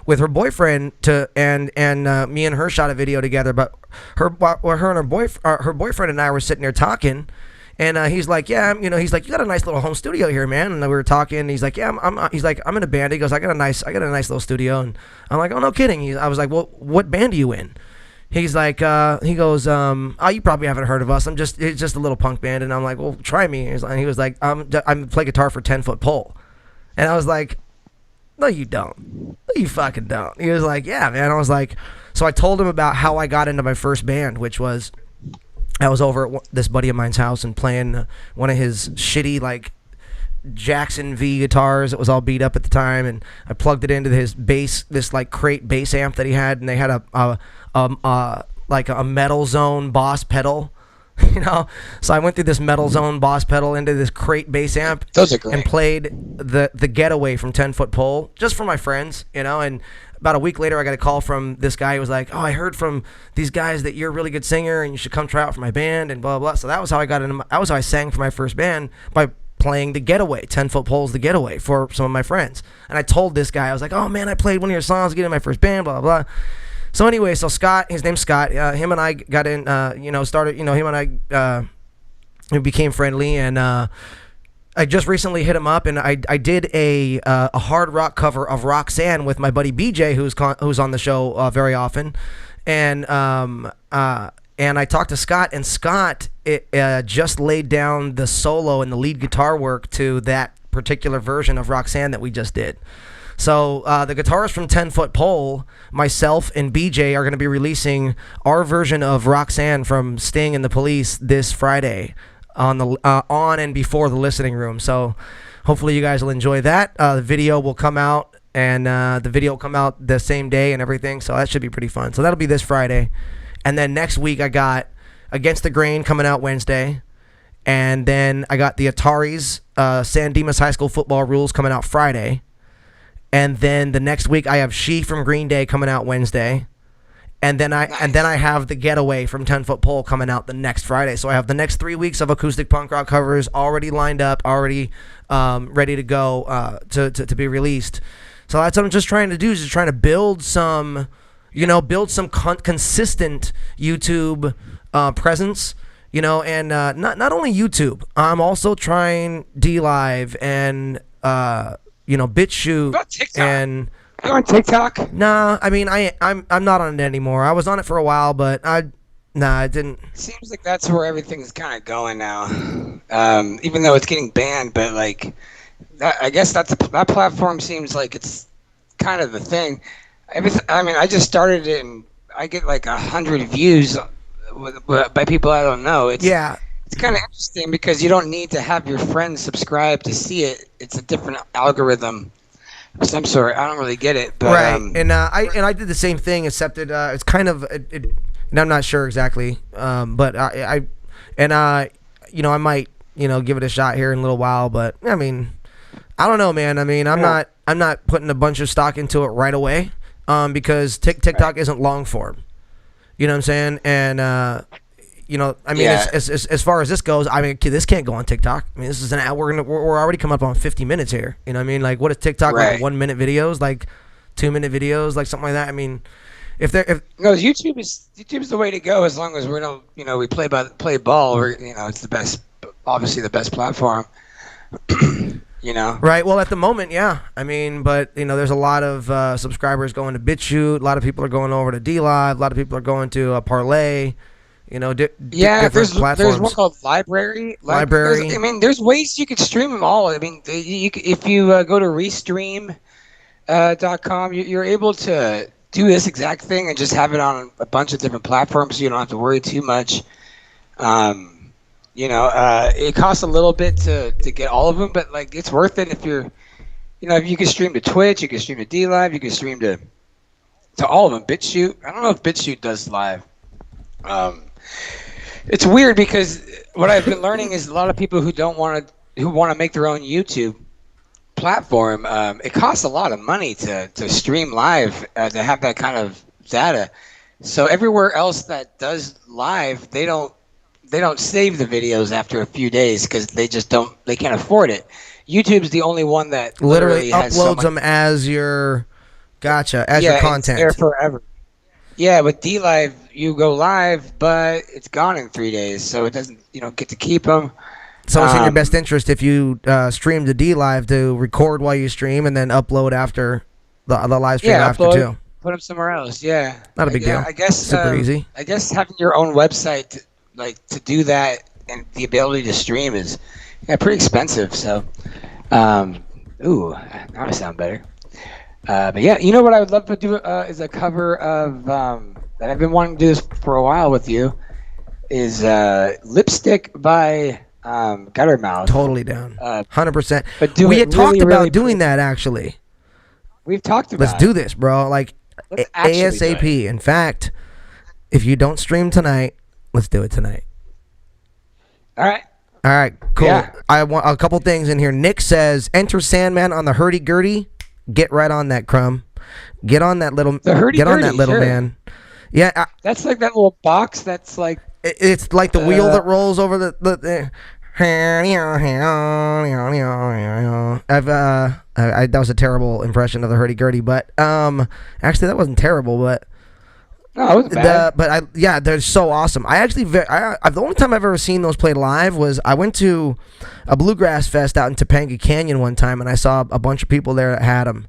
with her boyfriend and me and her shot a video together. But her and her boyfriend and I were sitting there talking, and he's like, yeah, he's like, you got a nice little home studio here, man. And we were talking. And he's like, yeah, he's like, I'm in a band. He goes, I got a nice little studio. And I'm like, oh, no kidding. I was like, well, what band are you in? He's like, he goes, oh, you probably haven't heard of us. It's just a little punk band. And I'm like, well, try me. And he was like, I play guitar for 10 Foot Pole. And I was like, No, you don't. No, you fucking don't. He was like, yeah, man. I was like, so I told him about how I got into my first band, which was I was over at this buddy of mine's house and playing one of his shitty, like, Jackson V guitars that was all beat up at the time, and I plugged it into his bass, this like crate bass amp that he had, and they had a Metal Zone Boss pedal, you know. So I went through this Metal Zone Boss pedal into this crate bass amp. Those are great. And played the Getaway from 10 Foot Pole just for my friends, you know. And about a week later, I got a call from this guy who was like, "Oh, I heard from these guys that you're a really good singer, and you should come try out for my band," and blah blah blah. So that was how I got into. That was how I sang for my first band, by playing the Getaway, 10 Foot Pole's The Getaway, for some of my friends. And I told this guy, I was like, "Oh man, I played one of your songs to get in my first band, blah blah blah." So anyway, so Scott, his name's Scott, him and I got in, started, him and I we became friendly, and I just recently hit him up, and I did a hard rock cover of Roxanne with my buddy BJ, who's on the show very often, and I talked to Scott, and Scott just laid down the solo and the lead guitar work to that particular version of Roxanne that we just did. So the guitarist from 10 Foot Pole, myself, and BJ are going to be releasing our version of Roxanne from Sting and the Police this Friday on and before the listening room. So hopefully you guys will enjoy that. The video will come out, and the video will come out the same day and everything. So that should be pretty fun. So that'll be this Friday. And then next week I got Against the Grain coming out Wednesday. And then I got the Ataris, San Dimas High School Football Rules coming out Friday. And then the next week I have She from Green Day coming out Wednesday. And then I have the Getaway from 10 Foot Pole coming out the next Friday. So I have the next 3 weeks of acoustic punk rock covers already lined up, already ready to go to be released. So that's what I'm just trying to do, is just trying to build some consistent YouTube presence, and not only YouTube. I'm also trying DLive and BitChute and. You on TikTok? Nah, I mean I'm not on it anymore. I was on it for a while, but I didn't. Seems like that's where everything's kind of going now. Even though it's getting banned, but like, I guess that platform seems like it's kind of the thing. I just started it, and I get like 100 views by people I don't know. It's kind of interesting because you don't need to have your friends subscribe to see it. It's a different algorithm of some sort. I don't really get it, but right. I did the same thing, except it's kind of and I'm not sure exactly, but I might give it a shot here in a little while, but I mean, I don't know, man. I mean, I'm not putting a bunch of stock into it right away, because TikTok isn't long form. You know what I'm saying? And as far as this goes, I mean, this can't go on TikTok. I mean, this is an hour. We're already coming up on 50 minutes here. You know what I mean? Like, what is TikTok? Right. Like 1 minute videos, like 2 minute videos, like something like that. I mean, no, YouTube is the way to go, as long as we don't, we play ball. Or it's the best, obviously the best platform. Right. Well, at the moment, yeah. I mean, but there's a lot of subscribers going to BitChute. A lot of people are going over to DLive. A lot of people are going to Parlay. There's one called Library. There's ways you could stream them all. I mean, if you go to Restream.com, you're able to do this exact thing and just have it on a bunch of different platforms, so you don't have to worry too much. It costs a little bit to get all of them, but like, it's worth it if you're, if you can stream to Twitch, you can stream to DLive, you can stream to all of them. BitChute, I don't know if BitChute does live. It's weird because what I've been learning is a lot of people who want to make their own YouTube platform. It costs a lot of money to stream live, to have that kind of data. So everywhere else that does live, they don't save the videos after a few days because they can't afford it. YouTube's the only one that literally has uploads them as your content. It's there forever. Yeah, with DLive, you go live, but it's gone in 3 days, so it doesn't, get to keep them. So it's in your best interest if you stream to DLive to record while you stream and then upload after the live stream after too. Put them somewhere else. Yeah, not a big deal. I guess super easy. I guess having your own website to do that and the ability to stream is pretty expensive. So, now I sound better. But yeah, you know what I would love to do is a cover of that I've been wanting to do this for a while with you is Lipstick by Guttermouth. Totally down. 100%. But do We it had really, talked about really doing pretty. that actually. We've talked about Let's do this, bro. Like Let's actually do it. ASAP. In fact, if you don't stream tonight, let's do it tonight. All right. All right, cool. Yeah. I want a couple things in here. Nick says, "Enter Sandman on the hurdy-gurdy." Get right on that, Crumb. Get on that little. The hurdy-gurdy, Get on that little sure. man. Yeah, That's like that little box that's like it's like the wheel that rolls over the that was a terrible impression of the hurdy-gurdy, but actually that wasn't terrible, but no, it wasn't bad. they're so awesome. I actually, the only time I've ever seen those played live was I went to a bluegrass fest out in Topanga Canyon one time, and I saw a bunch of people there that had them,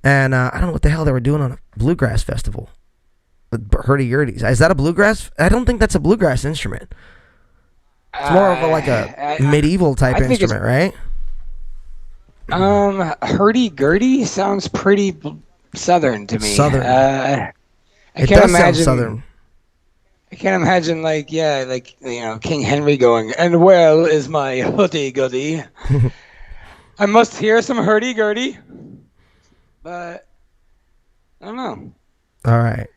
and I don't know what the hell they were doing on a bluegrass festival. Hurdy-gurdies. Is that a bluegrass? I don't think that's a bluegrass instrument. It's more of a medieval type I think instrument, right? Hurdy-gurdy sounds pretty southern to me. Southern. I It can't does imagine. sound southern. I can't imagine King Henry going, "And well is my hurdy-gurdy. I must hear some hurdy-gurdy." But I don't know. All right.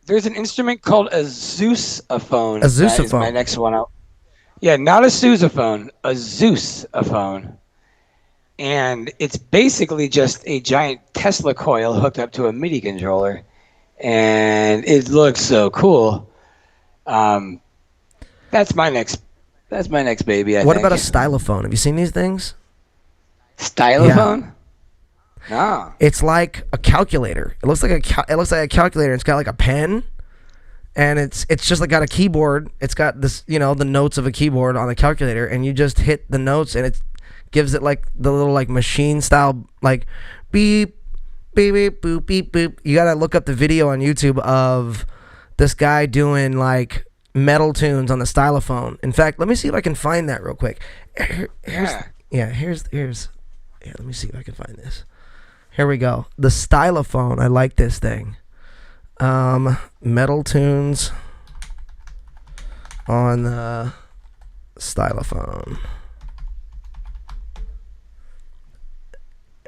There's an instrument called a sousaphone. A That is sousaphone. my next one out. Yeah, not a sousaphone, a sousaphone. And it's basically just a giant Tesla coil hooked up to a MIDI controller. And it looks so cool. That's my next baby, I What think. about a stylophone? Have you seen these things? Stylophone? No. It's like a calculator. It looks like a calculator. It's got like a pen, and it's just like got a keyboard. It's got this, the notes of a keyboard on the calculator, and you just hit the notes, and it gives it like the little like machine style like beep, beep, beep, boop, beep, boop. You gotta look up the video on YouTube of this guy doing like metal tunes on the stylophone. In fact, let me see if I can find that real quick. Here's let me see if I can find this. Here we go. The stylophone. I like this thing. Metal tunes on the stylophone.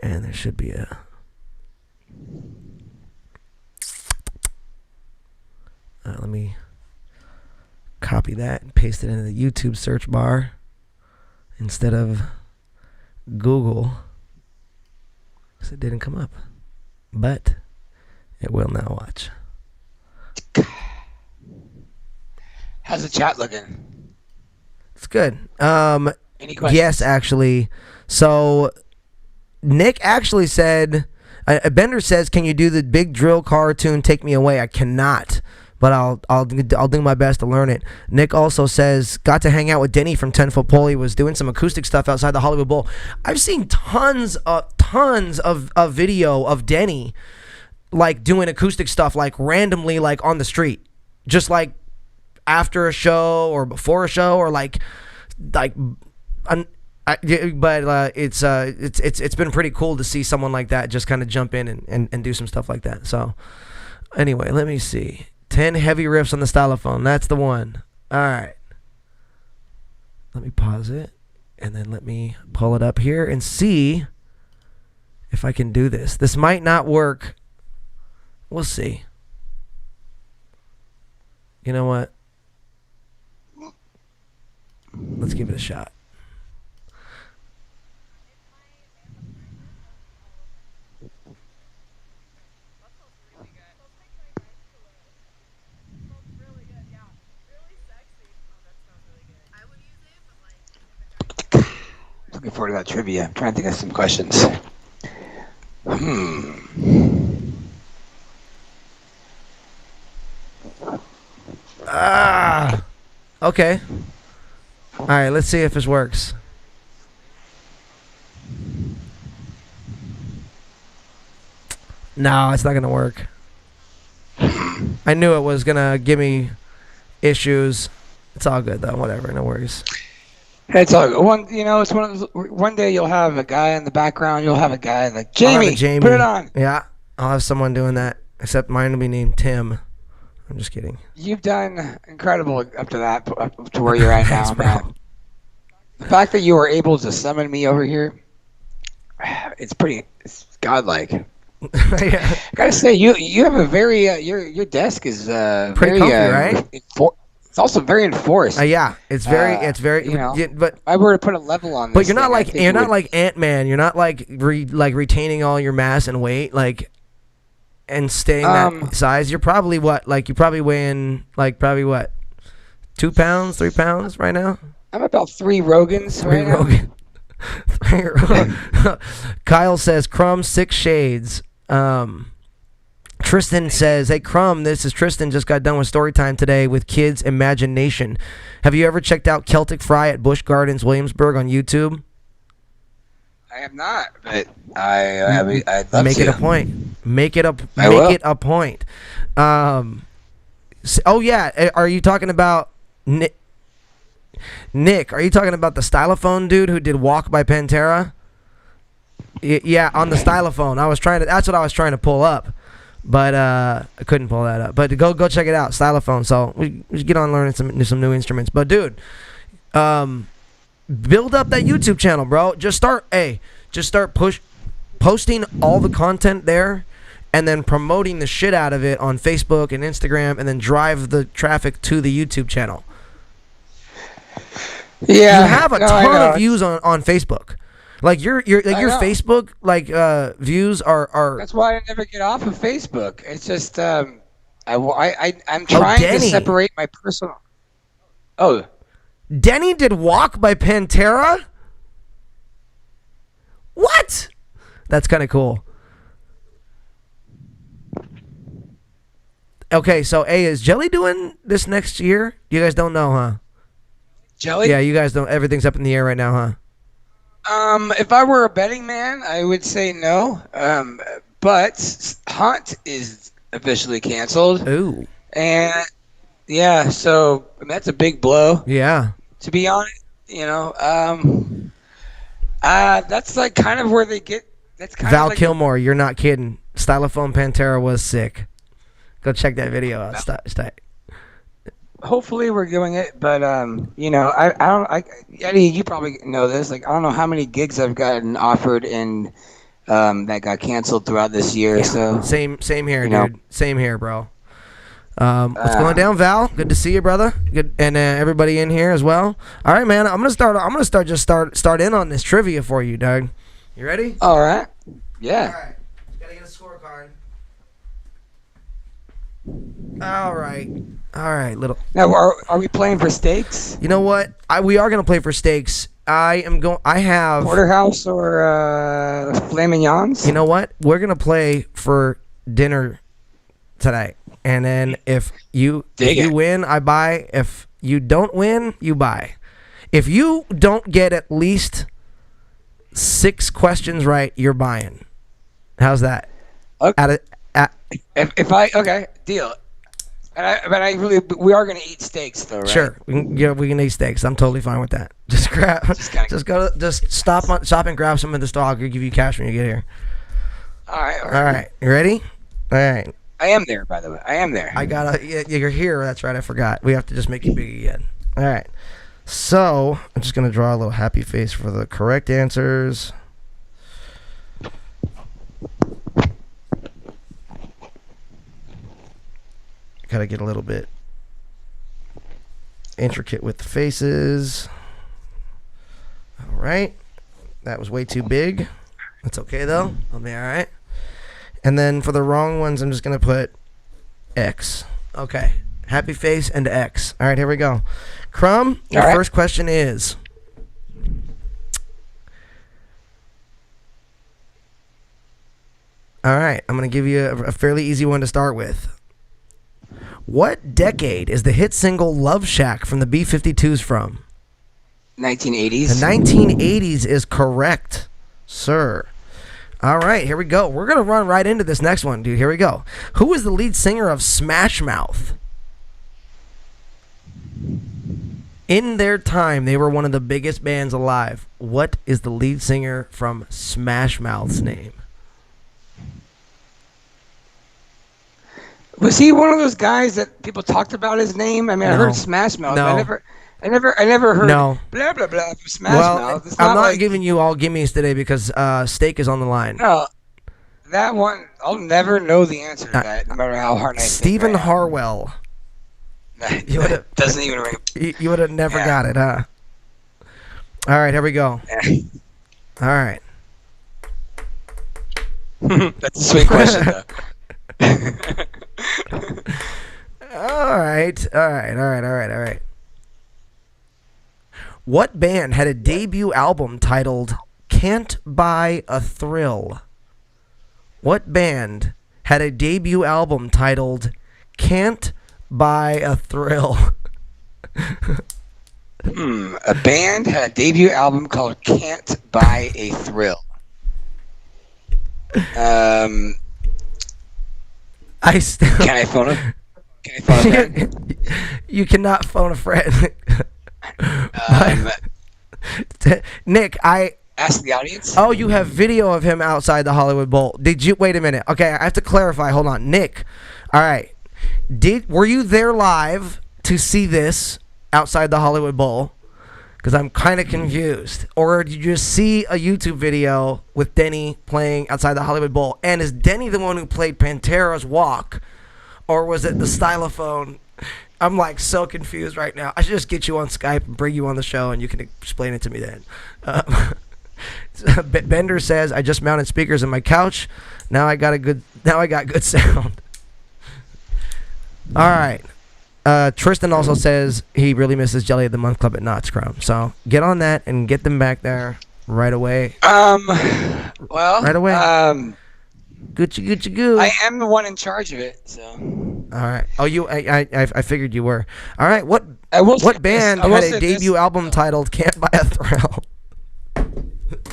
And there should be a... let me copy that and paste it into the YouTube search bar instead of Google. Because it didn't come up. But it will now. Watch. How's the chat looking? It's good. Any questions? Yes, actually. So Nick actually said, Bender says, "Can you do the big drill car tune, Take Me Away?" I cannot, but I'll do my best to learn it. Nick also says, got to hang out with Denny from 10 Foot Pole. He was doing some acoustic stuff outside the Hollywood Bowl. I've seen tons of video of Denny like doing acoustic stuff like randomly like on the street, just like after a show or before a show or it's been pretty cool to see someone like that just kind of jump in and do some stuff like that. So anyway, let me see. 10 heavy riffs on the stylophone. That's the one. All right. Let me pause it and then let me pull it up here and see if I can do this. This might not work. We'll see. You know what? Let's give it a shot. Looking forward to that trivia. I'm trying to think of some questions. Okay. All right, let's see if this works. No, it's not going to work. I knew it was going to give me issues. It's all good, though. Whatever. No worries. It's all one. You know, it's one of those. One day you'll have a guy in the background. You'll have a guy like I'll have a Jamie. Put it on. Yeah, I'll have someone doing that. Except mine will be named Tim. I'm just kidding. You've done incredible up to that, up to where you're at now, Thanks, bro. man. The fact that you were able to summon me over here, it's godlike. Yeah. I gotta say, you have a very your desk is Pretty very comfy, right? it's also very enforced. Yeah, it's very, you know, but if I were to put a level on this, but you're not thing, I like think you're it not would- like Ant-Man. You're not like retaining all your mass and weight and staying that size. You're probably you're probably weighing what, 2 pounds, 3 pounds right now. I'm about 3 Rogans right now. Rogan. Kyle says Crumb 6 shades. Tristan says, hey Crumb, this is Tristan, just got done with story time today with Kids Imagination. Have you ever checked out Celtic Fry at Busch Gardens Williamsburg on YouTube? I have not, but I'd love Make to. it a point. Make it a point. Oh yeah, are you talking about Nick, are you talking about the stylophone dude who did Walk by Pantera? Yeah, on the stylophone. That's what I was trying to pull up. But I couldn't pull that up. But go check it out, stylophone. So we should get on learning some new instruments. But dude, build up that YouTube channel, bro. Just start posting all the content there, and then promoting the shit out of it on Facebook and Instagram, and then drive the traffic to the YouTube channel. Yeah, You have a no, ton of views on Facebook. Like your know. Facebook views are. That's why I never get off of Facebook. It's just I'm trying to Denny. separate my personal. Oh, Denny did Walk by Pantera? What? That's kind of cool. Okay, so is Jelly doing this next year? You guys don't know, huh? Jelly? Yeah, you guys don't. Everything's up in the air right now, huh? If I were a betting man, I would say no. But Hunt is officially canceled, Ooh. and yeah, so that's a big blow. Yeah. To be honest, that's like kind of where they get. That's kind Val of like Kilmore, you're not kidding. Stylophone Pantera was sick. Go check that video out. Hopefully we're doing it, but Eddie, you probably know this. Like, I don't know how many gigs I've gotten offered and that got canceled throughout this year. So Same here, You know. dude. Same here, bro. What's going down, Val? Good to see you, brother. Good, and everybody in here as well. All right, man. I'm gonna start in on this trivia for you, Doug. You ready? all right, yeah. All right. Gotta get a scorecard. All right, little. Now, are we playing for stakes? You know what? We are gonna play for stakes. I have. Porterhouse or Flamin' Yons? You know what? We're gonna play for dinner tonight, and then if you win, I buy. If you don't win, you buy. If you don't get at least 6 questions right, you're buying. How's that? Okay. If I okay, deal. But I really, we are gonna eat steaks though, right? Sure, we can eat steaks. I'm totally fine with that. Just stop and grab some at the store. I'll give you cash when you get here. All right. All right, you ready? All right. I am there, by the way. I am there. You're here. That's right. I forgot. We have to just make it big again. All right. So I'm just gonna draw a little happy face for the correct answers. Gotta get a little bit intricate with the faces. All right. That was way too big. That's okay though. I'll be all right. And then for the wrong ones, I'm just gonna put X. Okay. Happy face and X. All right, here we go. Crumb, your All right. first question is. All right, I'm gonna give you a fairly easy one to start with. What decade is the hit single Love Shack from the B-52s from? 1980s. The 1980s is correct, sir. All right, here we go. We're going to run right into this next one, dude. Here we go. Who is the lead singer of Smash Mouth? In their time, they were one of the biggest bands alive. What is the lead singer from Smash Mouth's name? Was he one of those guys that people talked about his name? I mean, I No. heard Smash Mouth. No. I never heard No. blah blah blah from Smash Well, Mouth. It's I'm not like, giving you all gimmies today because Steak is on the line. No, that one I'll never know the answer to that, no matter how hard I think. Stephen right now. Harwell. You would've- That doesn't even ring. You would have never Yeah. got it, huh? All right, here we go. All right. That's a sweet question, though. All right. What band had a debut album titled Can't Buy a Thrill? What band had a debut album titled Can't Buy a Thrill? A band had a debut album called "Can't Buy a Thrill." I still. Can I phone a? Can I phone a friend? You cannot phone a friend. Nick, Ask the audience. Oh, you have video of him outside the Hollywood Bowl. Did you? Wait a minute. Okay, I have to clarify. Hold on, Nick. All right. Were you there live to see this outside the Hollywood Bowl? Because I'm kind of confused. Or did you just see a YouTube video with Denny playing outside the Hollywood Bowl? And is Denny the one who played Pantera's Walk, or was it the Stylophone? I'm like so confused right now. I should just get you on Skype and bring you on the show, and you can explain it to me then. Bender says, I just mounted speakers in my couch. Now I got good sound. All right. Tristan also says he really misses Jelly at the Month Club at Knott's Crumb. So get on that and get them back there right away. Well, Right away. Gucci goo. I am the one in charge of it, so. All right. Oh, I figured you were. All right. What band I will had say a debut this. album titled Can't Buy a Thrill?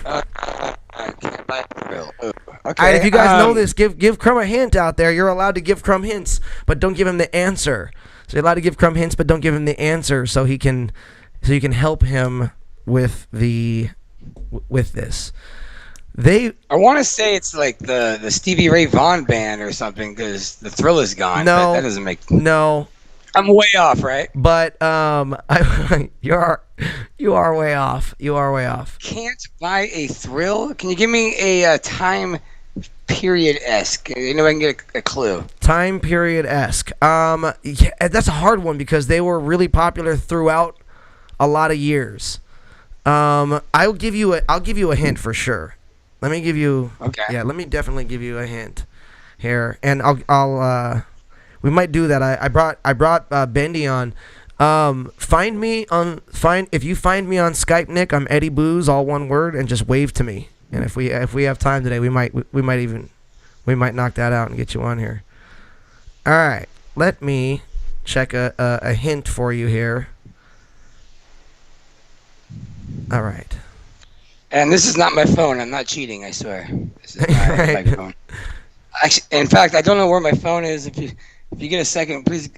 Can't Buy a Thrill. Ooh. Okay. All right, if you guys know this, give Crumb a hint out there. You're allowed to give Crumb hints, but don't give him the answer. So you're allowed to give Crumb hints, but don't give him the answer, so you can help him with this. I want to say it's like the Stevie Ray Vaughan band or something because the Thrill is gone. No, but that doesn't make. No, I'm way off, right? but you are way off. You are way off. Can't Buy a Thrill. Can you give me a time period-esque? You know, I can get a clue. Time period-esque. Yeah, that's a hard one because they were really popular throughout a lot of years. I'll give you a hint for sure. Let me give you. Okay. Yeah, let me definitely give you a hint here, and I'll we might do that. I brought Bendy on. If you find me on Skype, Nick, I'm Eddie Booze, all one word, and just wave to me. And if we have time today, we might knock that out and get you on here. All right, let me check a hint for you here. All right. And this is not my phone. I'm not cheating. I swear. This is my microphone. Actually, in fact, I don't know where my phone is. If you get a second, please.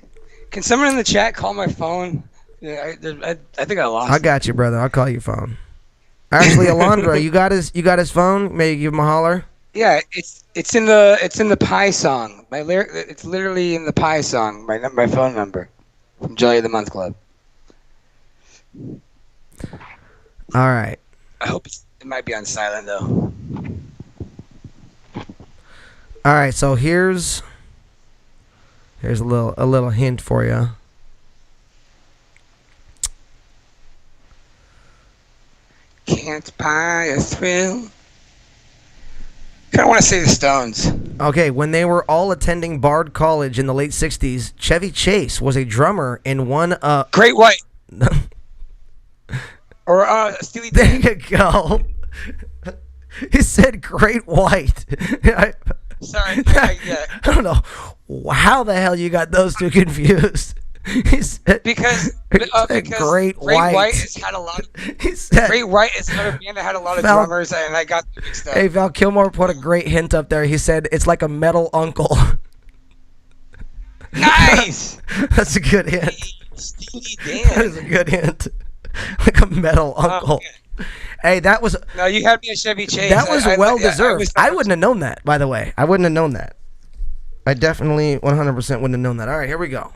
Can someone in the chat call my phone? I think I lost. I got you, brother. I'll call your phone. Actually, Alondra, you got his phone? Maybe give him a holler. Yeah, it's in the Pie song. It's literally in the Pie song. My phone number from Jelly of the Month Club. All right. I hope it might be on silent though. All right. So here's a little hint for you. Can't Buy a Thrill. I don't want to say the Stones. Okay, when they were all attending Bard College in the late 60s, Chevy Chase was a drummer in one Great White. Or Steely There Dan. you go. He said Great White. Sorry. I don't know how the hell you got those two confused. He said, Because Great White. has had a lot of He said, Great White is another band that had a lot of Val- drummers, and I got mixed up. Hey, Val Kilmer put a great hint up there. He said it's like a metal uncle. Nice. That's a good hint. Steely That is a Dan. good hint. Like a metal uncle. Okay. Hey, that was No, you had me a Chevy Chase. that was well deserved. was I wouldn't have known that, by the way. I wouldn't have known that. I definitely 100% wouldn't have known that. All right, here we go.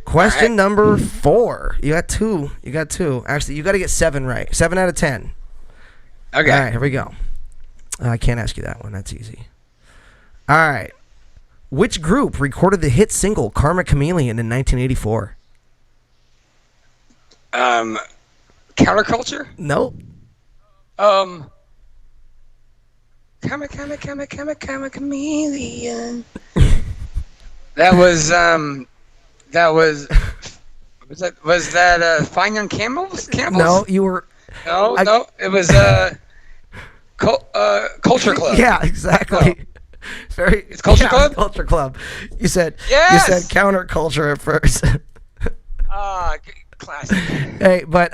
Question right. number 4. You got 2. You got 2. Actually, you got to get 7 right. 7 out of 10. Okay. All right, here we go. I can't ask you that one. That's easy. All right. Which group recorded the hit single Karma Chameleon in 1984? Counterculture. Nope. Chameleon. That was was that Fine Young Camels? No, you were. No, it was Culture Club. Yeah, exactly. It's very. It's Culture yeah, Club? Culture Club. You said. Yes! You said counterculture at first. Classic. Hey, but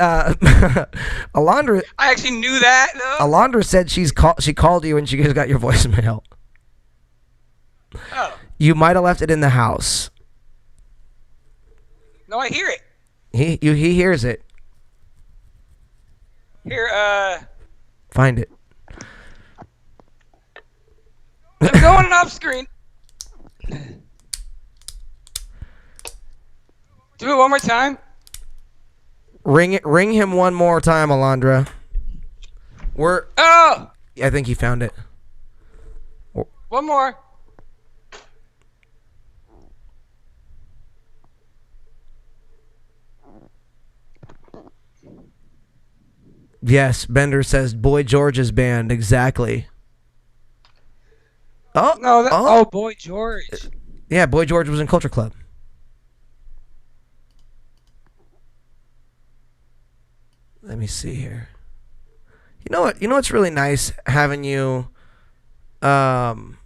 Alondra. I actually knew that. No? Alondra said she called you and she just got your voicemail. Oh. You might have left it in the house. No, I hear it. He hears it. Here, Find it. I'm going off screen. Do it one more time. Ring him one more time, Alondra. Oh, I think he found it. one more. Yes, Bender says Boy George's band. Exactly. Oh, No, oh, Boy George. yeah, Boy George was in Culture Club. Let me see here. You know what? You know what's really nice having you, on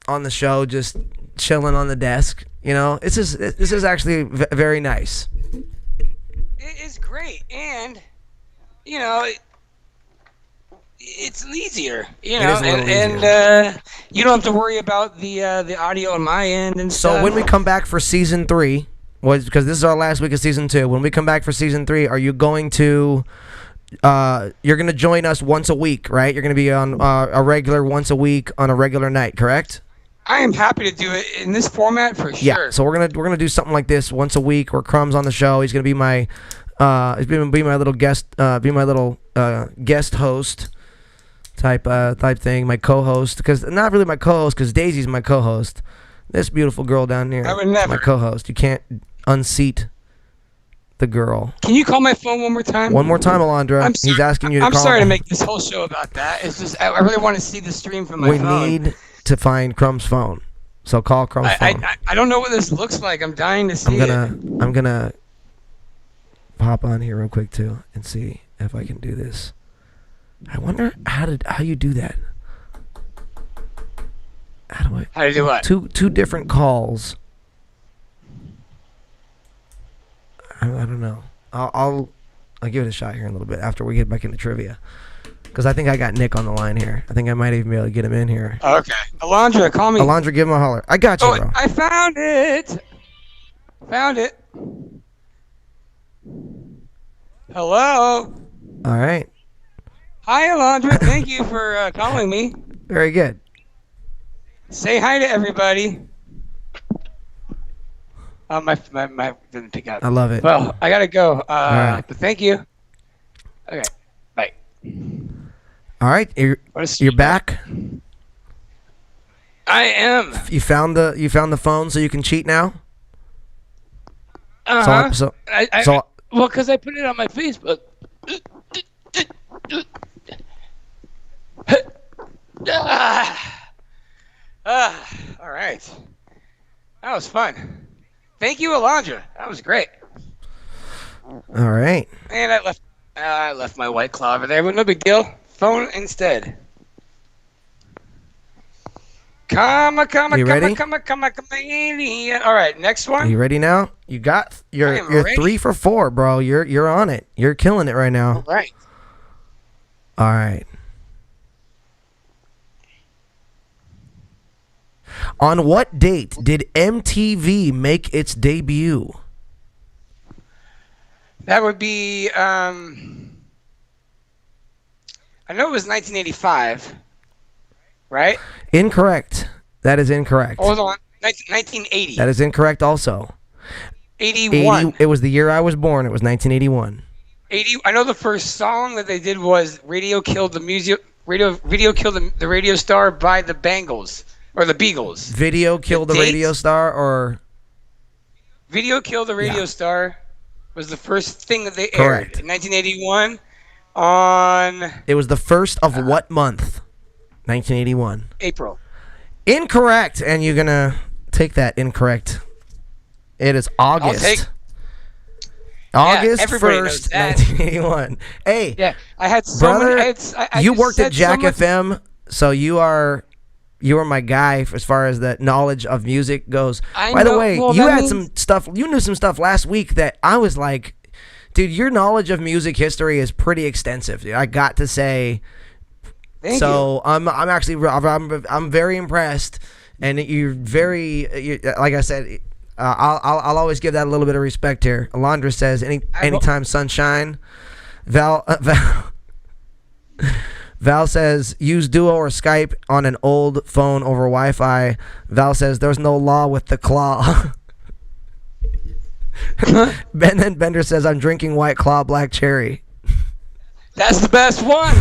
the show, just chilling on the desk. You know, this is actually very nice. It is great, and you know, it's easier. You It know, is a little and you don't have to worry about the audio on my end and So stuff. when we come back for season 3, because this is our last week of season 2. When we come back for season 3, are you going to? You're going to join us once a week, right? You're going to be on a regular once a week on a regular night, correct? I am happy to do it in this format for sure. Yeah. So we're gonna do something like this once a week. Where Crumb's on the show. He's gonna be my little guest guest host type thing. My co-host, because not really my co-host, because Daisy's my co-host. This beautiful girl down here. I would is never. my co-host. You can't unseat the girl. Can you call my phone one more time? One more time, Alondra. I'm He's asking you to I'm call. sorry to make this whole show about that. It's just I really want to see the stream from my We phone. need to find Crumb's phone. So call Crumb's phone. I don't know what this looks like. I'm dying to see I'm gonna pop on here real quick too and see if I can do this. I wonder how you do that. How do I? How to do what? Two different calls. I don't know. I'll give it a shot here in a little bit after we get back into trivia. Because I think I got Nick on the line here. I think I might even be able to get him in here. Okay. Alondra, call me. Alondra, give him a holler. I got you, Oh, bro. I found it. Found it. Hello. All right. Hi, Alondra. Thank you for calling me. Very good. Say hi to everybody. My didn't pick up. I love it. Well, I gotta go. right. But thank you. Okay. Bye. All right. You're back. I am. You found the phone, so you can cheat now. Uh-huh. So Well, because I put it on my Facebook. All right. That was fun. Thank you, Alondra. That was great. all right. And I left my White Claw over there, but no big deal. Phone instead. Come, You ready? chameleon. All right, next Are one. you ready now? I You're am ready. 3 for 4, bro. You're on it. You're killing it right now. All right. All right. On what date did MTV make its debut? That would be. I know it was 1985, right? Incorrect. That is incorrect. Hold on, 1980. That is incorrect also. 81. It was the year I was born. It was 1981. 80. I know the first song that they did was "Radio Killed the Music." Video killed the radio star by the Bangles or the Beagles. Video killed the dates? radio star, or Video Killed the Radio Yeah. Star was the first thing that they Correct. aired in 1981 on it was the first of what month? 1981. April. Incorrect, and you're gonna take that incorrect. It is August. take- August everybody knows 1st, that. 1981. Hey, Yeah, I had so brother, many. I you just worked at said so Jack much- FM, so you are my guy as far as the knowledge of music goes. I By the know- way, well, you that had means- some stuff. You knew some stuff last week that I was like, dude, your knowledge of music history is pretty extensive. I got to say. Thank So I'm actually I'm very impressed, and you're very like I said. I'll always give that a little bit of respect here. Alondra says anytime sunshine. Val says use Duo or Skype on an old phone over Wi-Fi. Val says there's no law with the claw. Then Bender says I'm drinking White Claw Black Cherry. That's the best one.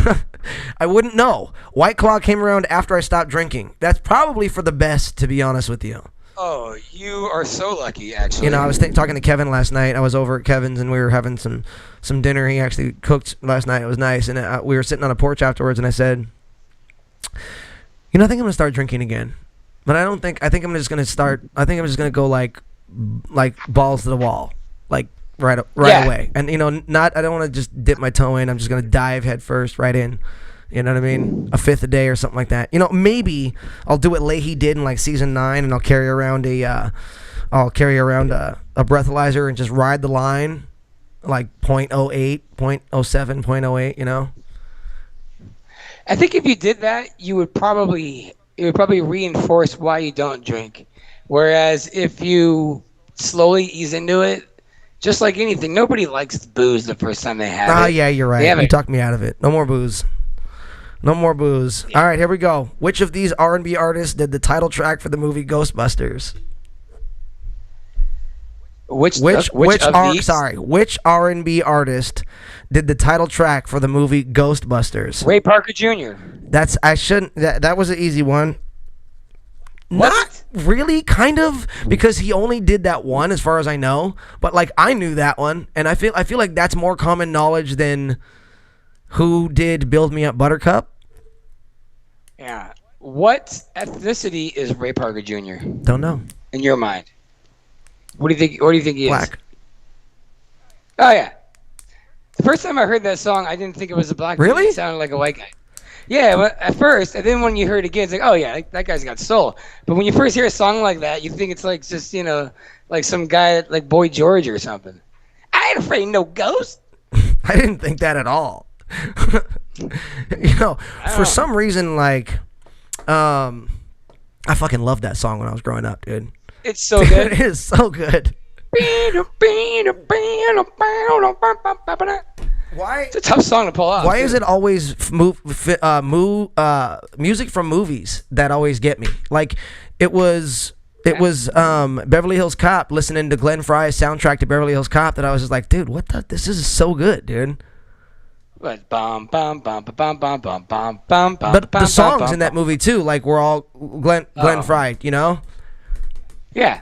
I wouldn't know. White Claw came around after I stopped drinking. That's probably for the best, to be honest with you. Oh, you are so lucky, actually. You know, I was talking to Kevin last night. I was over at Kevin's and we were having some dinner. He actually cooked last night. It was nice. And we were sitting on a porch afterwards, and I said, you know, I think I'm going to start drinking again. But I think I'm just going to go like balls to the wall, like right Yeah. away. And, you know, I don't want to just dip my toe in. I'm just going to dive head first right in. You know what I mean? A fifth a day or something like that. You know, maybe I'll do what Leahy did in like season 9, and I'll carry around a breathalyzer and just ride the line, like 0.08, 0.07, 0.08. You know? I think if you did that, it would probably reinforce why you don't drink. Whereas if you slowly ease into it, just like anything, nobody likes booze the first time they have it. Oh yeah, you're They right. have You it. talked me out of it. No more booze. No more booze. All right, here we go. Which of these R&B artists did the title track for the movie Ghostbusters? Which R&B artist did the title track for the movie Ghostbusters? Ray Parker Jr. That was an easy one. Was Not really, kind of, because he only did that one as far as I know, but like I knew that one, and I feel like that's more common knowledge than who did Build Me Up Buttercup. Yeah. What ethnicity is Ray Parker Jr. Don't know. in your mind? What do you think? What do you think he is? Black. Oh yeah. The first time I heard that song, I didn't think it was a black Really? dude. It sounded like a white guy. Yeah, well, at first, and then when you heard it again, it's like, oh yeah, that guy's got soul. But when you first hear a song like that, you think it's like just like some guy like Boy George or something. I ain't afraid of no ghost. I didn't think that at all. For some reason, like, I fucking loved that song when I was growing up, dude. It's so good. It is so good. Why? It's a tough song to pull off. Why too. is it always music from movies that always get me? Like, it was Beverly Hills Cop, listening to Glenn Fry's soundtrack to Beverly Hills Cop, that I was just like, dude, what the? This is so good, dude. But bum bum bum bum bum bum bum bum bum. But the songs in that movie too, like, were all Glenn Fry, you know? Yeah.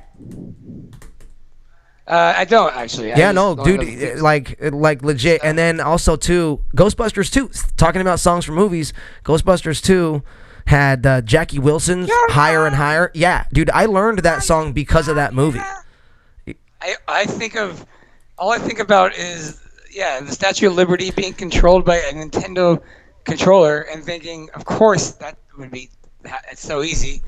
I don't actually. I Yeah, just no, don't know dude, the- like legit. And then also too, Ghostbusters 2. Talking about songs from movies, Ghostbusters 2 had Jackie Wilson's "Higher and Higher." Yeah, dude, I learned that song because of that movie. I think of all I think about is the Statue of Liberty being controlled by a Nintendo controller, and thinking, of course, that would be it's so easy.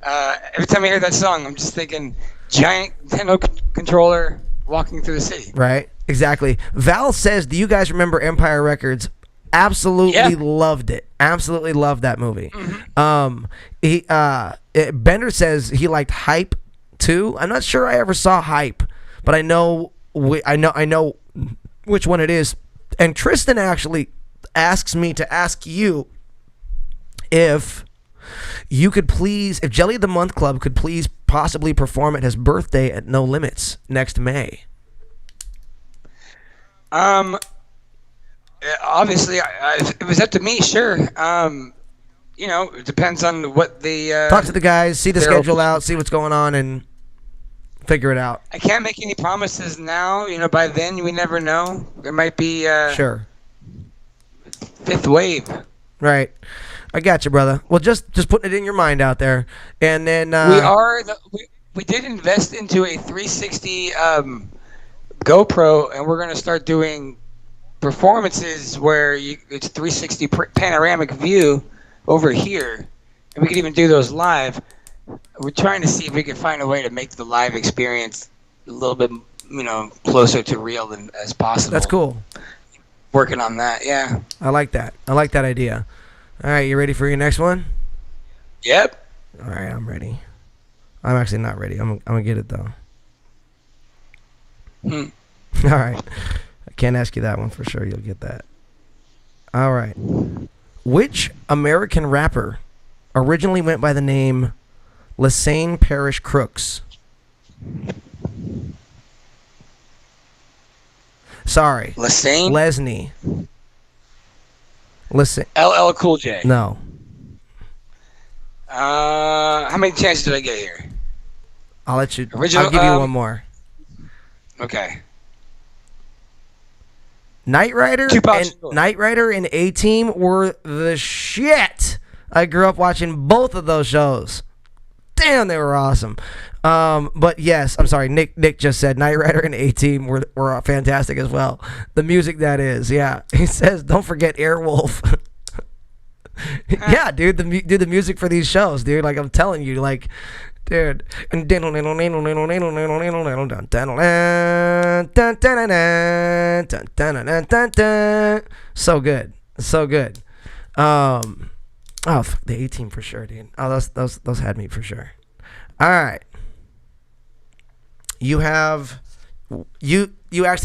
Every time I hear that song, I'm just thinking giant Nintendo controller walking through the city. Right, exactly. Val says, "Do you guys remember Empire Records?" Absolutely Yeah. loved it. Absolutely loved that movie. Mm-hmm. Bender says he liked Hype too. I'm not sure I ever saw Hype, but I know which one it is. And Tristan actually asks me to ask you if you could please, if Jelly of the Month Club could please possibly perform at his birthday at No Limits next May. Obviously, if it was up to me, sure. It depends on what the. Talk to the guys, see the they're schedule open. out, see what's going on, and figure it out. I can't make any promises now. By then we never know. There might be Sure. fifth wave. Right. I got you, brother. Well, just putting it in your mind out there, and then We did invest into a 360 GoPro, and we're gonna start doing performances where it's 360 panoramic view over here, and we could even do those live. We're trying to see if we can find a way to make the live experience a little bit, closer to real as possible. that's cool. Working on that, yeah. I like that. I like that idea. All right, you ready for your next one? Yep. All right, I'm ready. I'm actually not ready. I'm gonna get it though. All right. I can't ask you that one for sure. You'll get that. All right. Which American rapper originally went by the name Lesane Parish Crooks? Sorry. Lesane? Lesney. Listen. LL Cool J. No. How many chances did I get here? I'll let you. Original, I'll give you one more. Okay. Knight Rider Tupac and Shakur. Knight Rider and A-Team were the shit. I grew up watching both of those shows. Damn, they were awesome. But yes, I'm sorry. Nick just said Knight Rider and A-Team were fantastic as well. The music that is, yeah. He says, don't forget Airwolf. Yeah, dude. The music for these shows, dude. Like I'm telling you, like, dude. So good, so good. The A-Team for sure, dude. Oh, those had me for sure. All right. You actually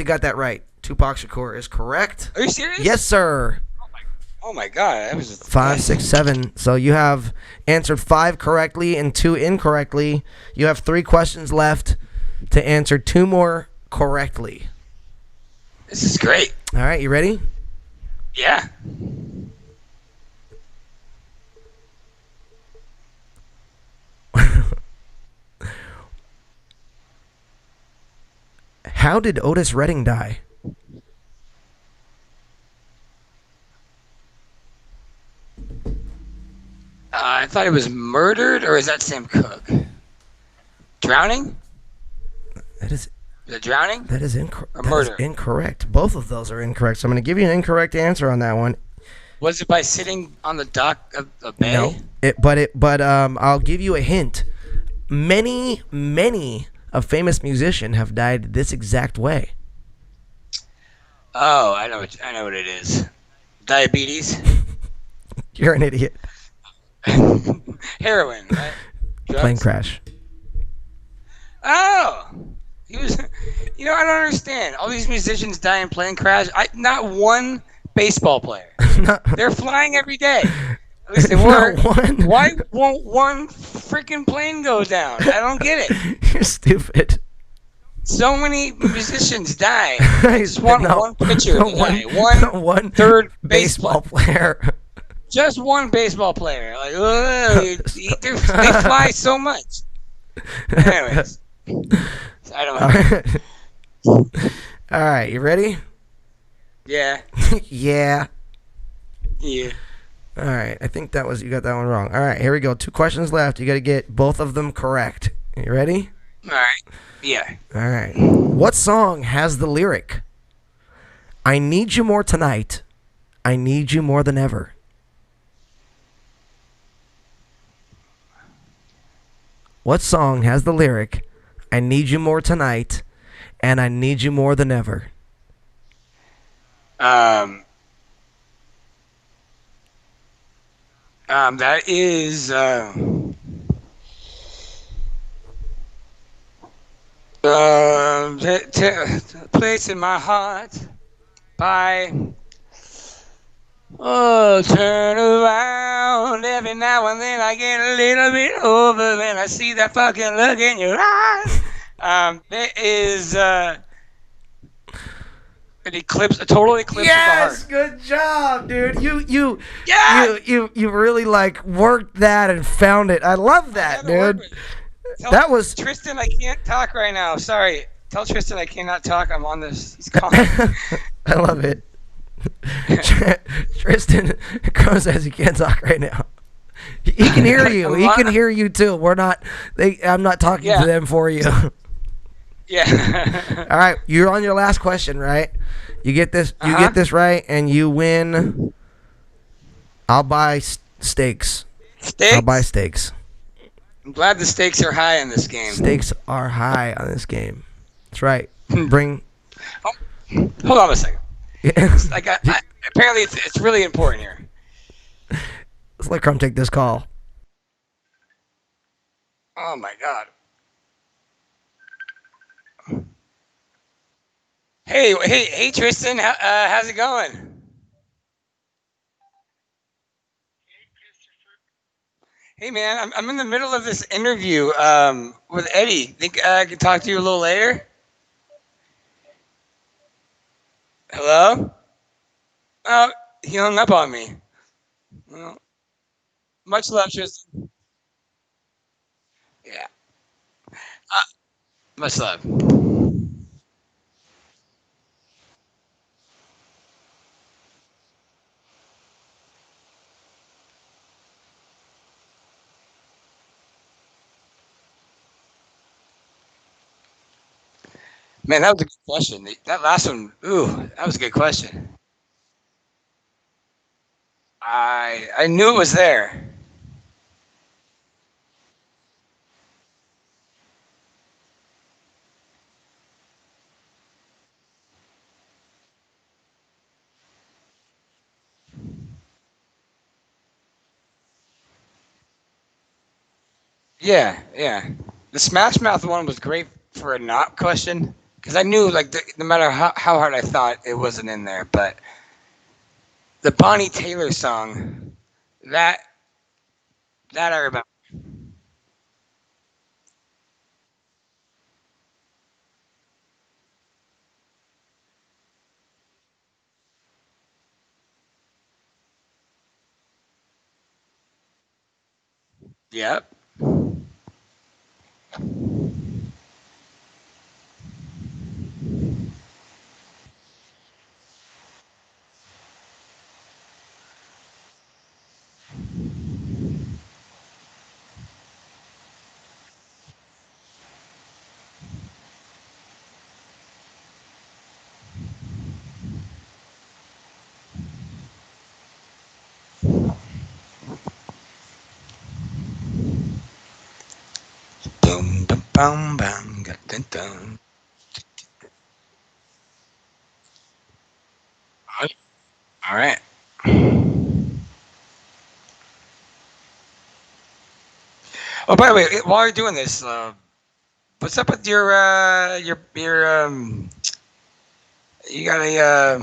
got that right. Tupac Shakur is correct. Are you serious? Yes, sir. Oh my god, that was just 5, 6, 7. So you have answered 5 correctly and 2 incorrectly. You have 3 questions left to answer 2 more correctly. This is great. All right, you ready? Yeah. How did Otis Redding die? I thought he was murdered, or is that Sam Cooke? Drowning? That is Is it drowning? that is incorrect. Or murder. Incorrect. Both of those are incorrect. So I'm going to give you an incorrect answer on that one. Was it by sitting on the dock of a bay? No. But I'll give you a hint. Many a famous musician have died this exact way. Oh, I know what it is. Diabetes. You're an idiot. Heroin, right? Drugs? Plane crash. Oh, he was. I don't understand. All these musicians die in plane crash. Not one baseball player. They're flying every day. At least they were. Not one. Why won't one freaking plane go down? I don't get it. You're stupid. So many musicians die. I just want one pitcher to die. One third baseball player. Just one baseball player. Like, they fly so much. Anyways, I don't know. All right, you ready? Yeah. Yeah. Yeah. All right, I think you got that one wrong. All right, here we go. 2 questions left. You got to get both of them correct. You ready? All right. Yeah. All right. What song has the lyric, "I need you more tonight, I need you more than ever"? What song has the lyric, "I need you more tonight, and I need you more than ever"? That is place in my heart by Oh, turn around. Every now and then I get a little bit over when I see that fucking look in your eyes. There is an eclipse, a total eclipse Yes, of the heart. good job, dude. Yeah! You really like worked that and found it. I love that, dude. That was Tristan, I can't talk right now. Sorry. Tell Tristan I cannot talk. I'm on this. He's calling. I love it. Tristan Crumb says he can't talk right now. He can hear you. He can hear you too. We're not. I'm not talking to them for you. Yeah. All right, you're on your last question, right? You get this. You get this right, and you win. I'll buy steaks. Steaks? I'll buy steaks. I'm glad the stakes are high in this game. Stakes are high on this game. That's right. Bring. Hold on a second. Yeah. Apparently it's really important here. Let's let Crumb take this call. Oh my god. Hey, Tristan, how's it going? Hey man, I'm in the middle of this interview with Eddie. Think I can talk to you a little later? Hello? Oh, he hung up on me. Well, much love, Tristan. Yeah, much love. Man, that was a good question. That last one, ooh, that was a good question. I knew it was there. Yeah, yeah. The Smash Mouth one was great for a not question because I knew like no matter how hard I thought it wasn't in there, but the Bonnie Taylor song, that that I remember. Yep. Boom, dum, bum, bum, dun, dun. All right. Oh, by the way, while you're doing this, what's up with your you got a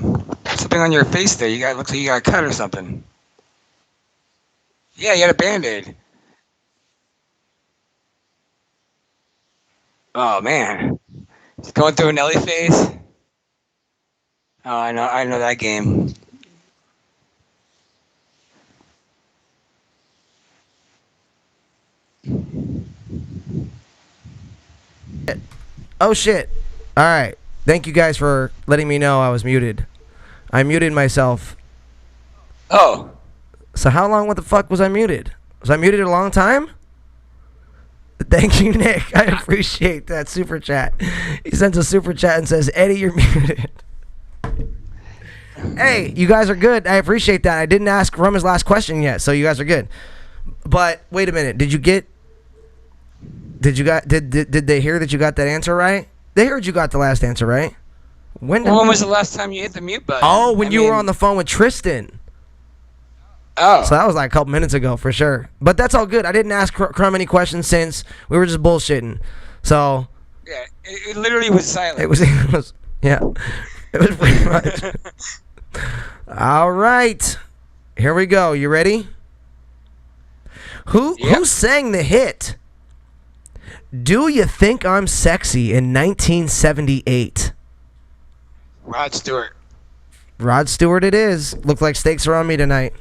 something on your face there? You got looks like you got a cut or something. Yeah, you had a band-aid. Oh man, it's going through an Ellie phase. Oh, I know that game. Oh shit. All right. Thank you guys for letting me know I was muted. I muted myself. Oh, So how long? What the fuck was I muted? Was I muted a long time? Thank you, Nick. I appreciate that super chat. He sends a super chat and says, "Eddie, you're muted." Hey, you guys are good. I appreciate that. I didn't ask Roman's last question yet, so you guys are good. But wait a minute. Did you get? Did they hear that you got that answer right? They heard you got the last answer right. When was the last time you hit the mute button? Oh, when you were on the phone with Tristan. Oh, So that was like a couple minutes ago for sure. But that's all good. I didn't ask Crumb any questions since we were just bullshitting. So yeah, it literally was silent. it was yeah. It was pretty much. All right. Here we go. You ready? Who sang the hit "Do You Think I'm Sexy" in 1978? Rod Stewart. Rod Stewart it is. Look like stakes are on me tonight.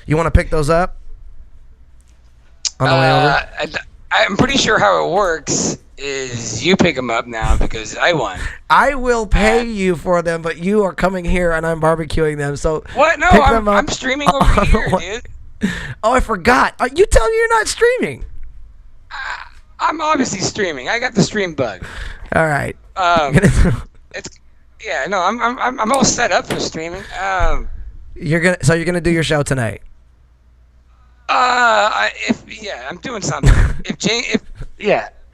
You want to pick those up on the way over? I'm pretty sure how it works is you pick them up now because I won. I will pay you for them, but you are coming here and I'm barbecuing them. So What? No, pick them up. I'm streaming over here, dude. Oh, I forgot. You tell me you're not streaming. I'm obviously streaming. I got the stream bug. All right. I'm all set up for streaming. You're gonna do your show tonight. I'm doing something.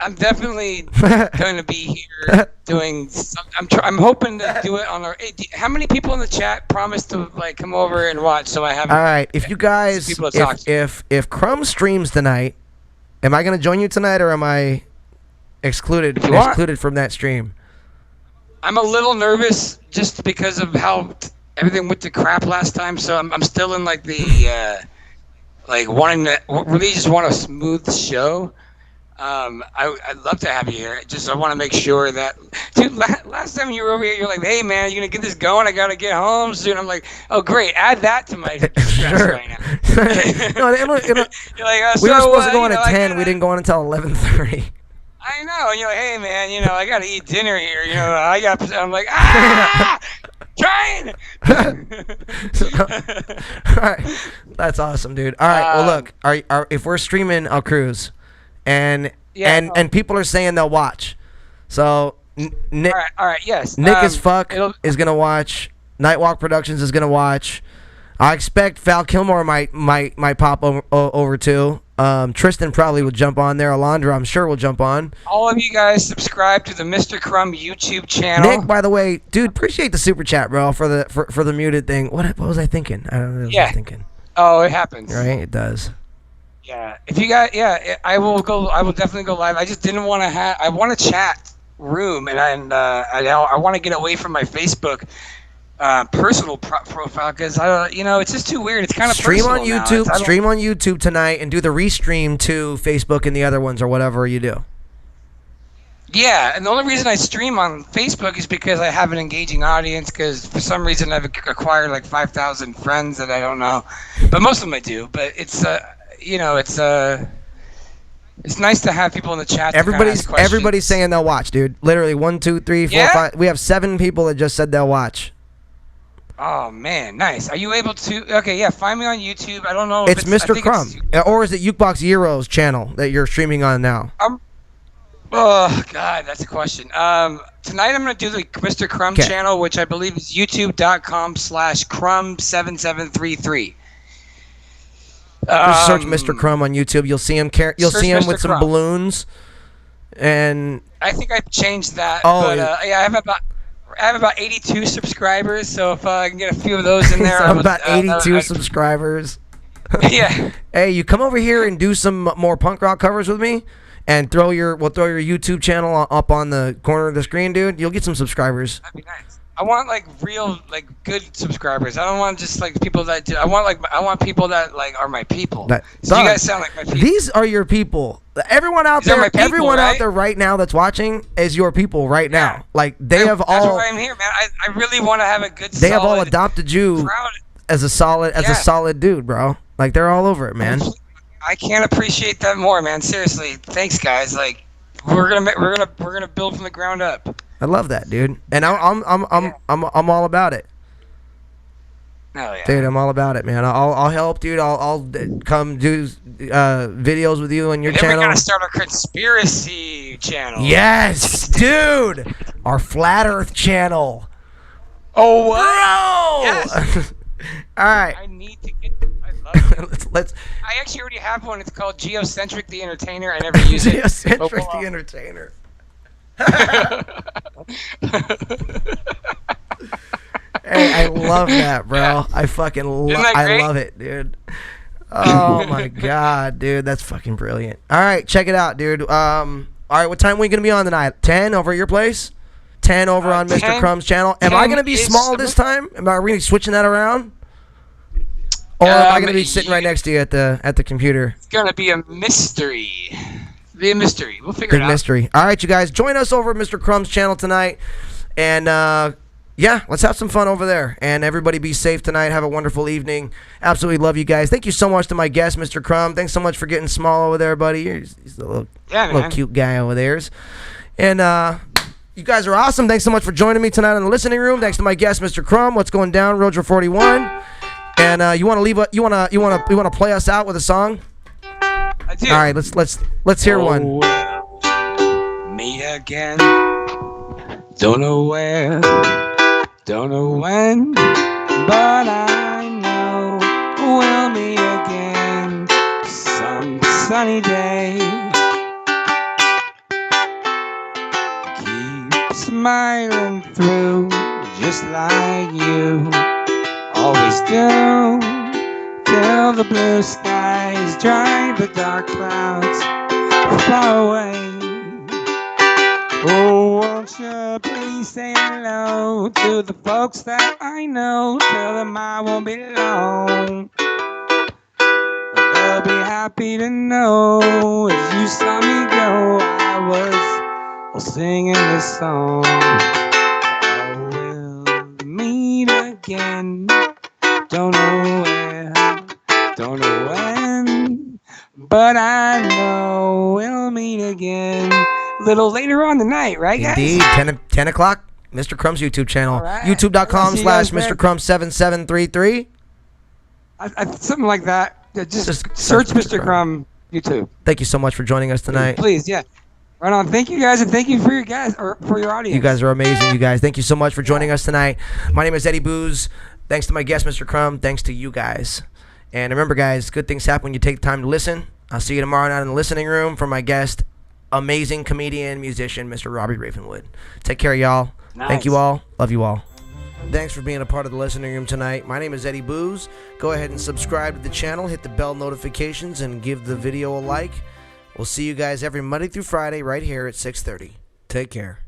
I'm definitely going to be here doing. I'm hoping to do it on our. Hey, how many people in the chat promised to come over and watch? So I have. All right, if you guys, if Crumb streams tonight, am I gonna join you tonight, or am I excluded from that stream? I'm a little nervous just because of how everything went to crap last time. So I'm still in the wanting to really just want a smooth show. I'd love to have you here. I want to make sure that, dude. Last time you were over here, you're like, "Hey man, you gonna get this going? I gotta get home soon." I'm like, "Oh great, add that to my stress right now." You're like, we were supposed to go on at 10. We didn't go on until 11:30. I know, and you're like, "Hey man, I gotta eat dinner here. I'm like, trying. All right, that's awesome, dude. All right, well look, if we're streaming, I'll cruise. And people are saying they'll watch. So Nick, all right, yes. Nick is gonna watch. Nightwalk Productions is gonna watch. I expect Val Kilmore might pop over too. Tristan probably will jump on there. Alondra, I'm sure will jump on. All of you guys subscribe to the Mr. Crumb YouTube channel. Nick, by the way, dude, appreciate the super chat, bro, for the muted thing. What was I thinking? I don't know what I was thinking. Oh, it happens. Right, it does. Yeah, if you guys, I will go. I will definitely go live. I just didn't want to have. I want a chat room, and I want to get away from my Facebook personal profile because it's just too weird. It's kind of stream on personal YouTube. Now. Stream on YouTube tonight, and do the restream to Facebook and the other ones or whatever you do. Yeah, and the only reason I stream on Facebook is because I have an engaging audience. Because for some reason I've acquired 5,000 friends that I don't know, but most of them I do. But it's it's nice to have people in the chat. Everybody's saying they'll watch, dude. Literally 1, 2, 3, 4, 5. We have 7 people that just said they'll watch. Oh man, nice. Are you able to? Okay, yeah. Find me on YouTube. I don't know. It's Mr. Crumb, or is it Ukebox Euro's channel that you're streaming on now? Oh God, that's a question. Tonight I'm gonna do the Mr. Crumb channel, which I believe is youtube.com/crumb7733. Just search Mr. Crumb on YouTube. You'll see him. You'll see him with some balloons, and I think I've changed that. Oh, but, I have about 82 subscribers. So if I can get a few of those in there, so about 82 subscribers. Yeah. Hey, you come over here and do some more punk rock covers with me, and we'll throw your YouTube channel up on the corner of the screen, dude. You'll get some subscribers. That'd be nice. I want real good subscribers. I don't want just people that do. I want people that are my people. So you guys sound like my people. These are your people. Everyone out there, out there right now that's watching is your people right now. That's why I'm here, man. I really want to have a good. They have all adopted you as a solid dude, bro. They're all over it, man. I can't appreciate that more, man. Seriously, thanks, guys. We're gonna build from the ground up. I love that, dude, and I'm all about it. Oh yeah, dude, I'm all about it, man. I'll help, dude. I'll come do videos with you on your channel. We're gonna start a conspiracy channel. Yes, dude, our flat Earth channel. Oh wow! Yes. All right. I need to get. I love it. let's. I actually already have one. It's called Geocentric the Entertainer. I never use it. Geocentric the Entertainer. Hey, I love that, bro. Yeah. I fucking love it, dude. Oh my god, dude, that's fucking brilliant. All right, check it out, dude. All right, what time are we gonna be on tonight? 10 over at your place? 10 over on Mr. 10 Crumb's channel. Am I going to be is small this time? Are we switching that around? Or am I going to be sitting right next to you at the computer? It's gonna be a mystery. Be a mystery. We'll figure Big it out. mystery. All right, you guys, join us over at Mr. Crumb's channel tonight, and yeah, let's have some fun over there. And everybody be safe tonight. Have a wonderful evening. Absolutely love you guys. Thank you so much to my guest, Mr. Crumb. Thanks so much for getting small over there, buddy. He's a little cute guy over there. And you guys are awesome. Thanks so much for joining me tonight in the listening room. Thanks to my guest, Mr. Crumb. What's going down, Roger 41? And you want to leave? You want to play us out with a song? I do. All right, let's hear one. Me again. Don't know where, don't know when, but I know we'll meet again some sunny day. Keep smiling through, just like you always do, till the blue skies drive the dark clouds far away. Oh, won't you please say hello to the folks that I know? Tell them I won't be long. They'll be happy to know as you saw me go, I was singing this song. Oh, we'll meet again. Don't know where, don't know when, but I know we'll meet again. A little later on tonight, right, guys? Indeed, 10 o'clock, Mr. Crumb's YouTube channel. Right. YouTube.com/Mr. Crumb 7733. Something like that. Yeah, just search Mr. Crumb YouTube. Thank you so much for joining us tonight. Please, yeah. Right on. Thank you guys, and thank you for your guys or for your audience. You guys are amazing, you guys. Thank you so much for joining us tonight. My name is Eddie Booze. Thanks to my guest, Mr. Crumb. Thanks to you guys. And remember, guys, good things happen when you take the time to listen. I'll see you tomorrow night in the listening room for my guest, amazing comedian, musician, Mr. Robbie Ravenwood. Take care, y'all. Nice. Thank you all. Love you all. Thanks for being a part of the listening room tonight. My name is Eddie Booze. Go ahead and subscribe to the channel, hit the bell notifications, and give the video a like. We'll see you guys every Monday through Friday right here at 6:30. Take care.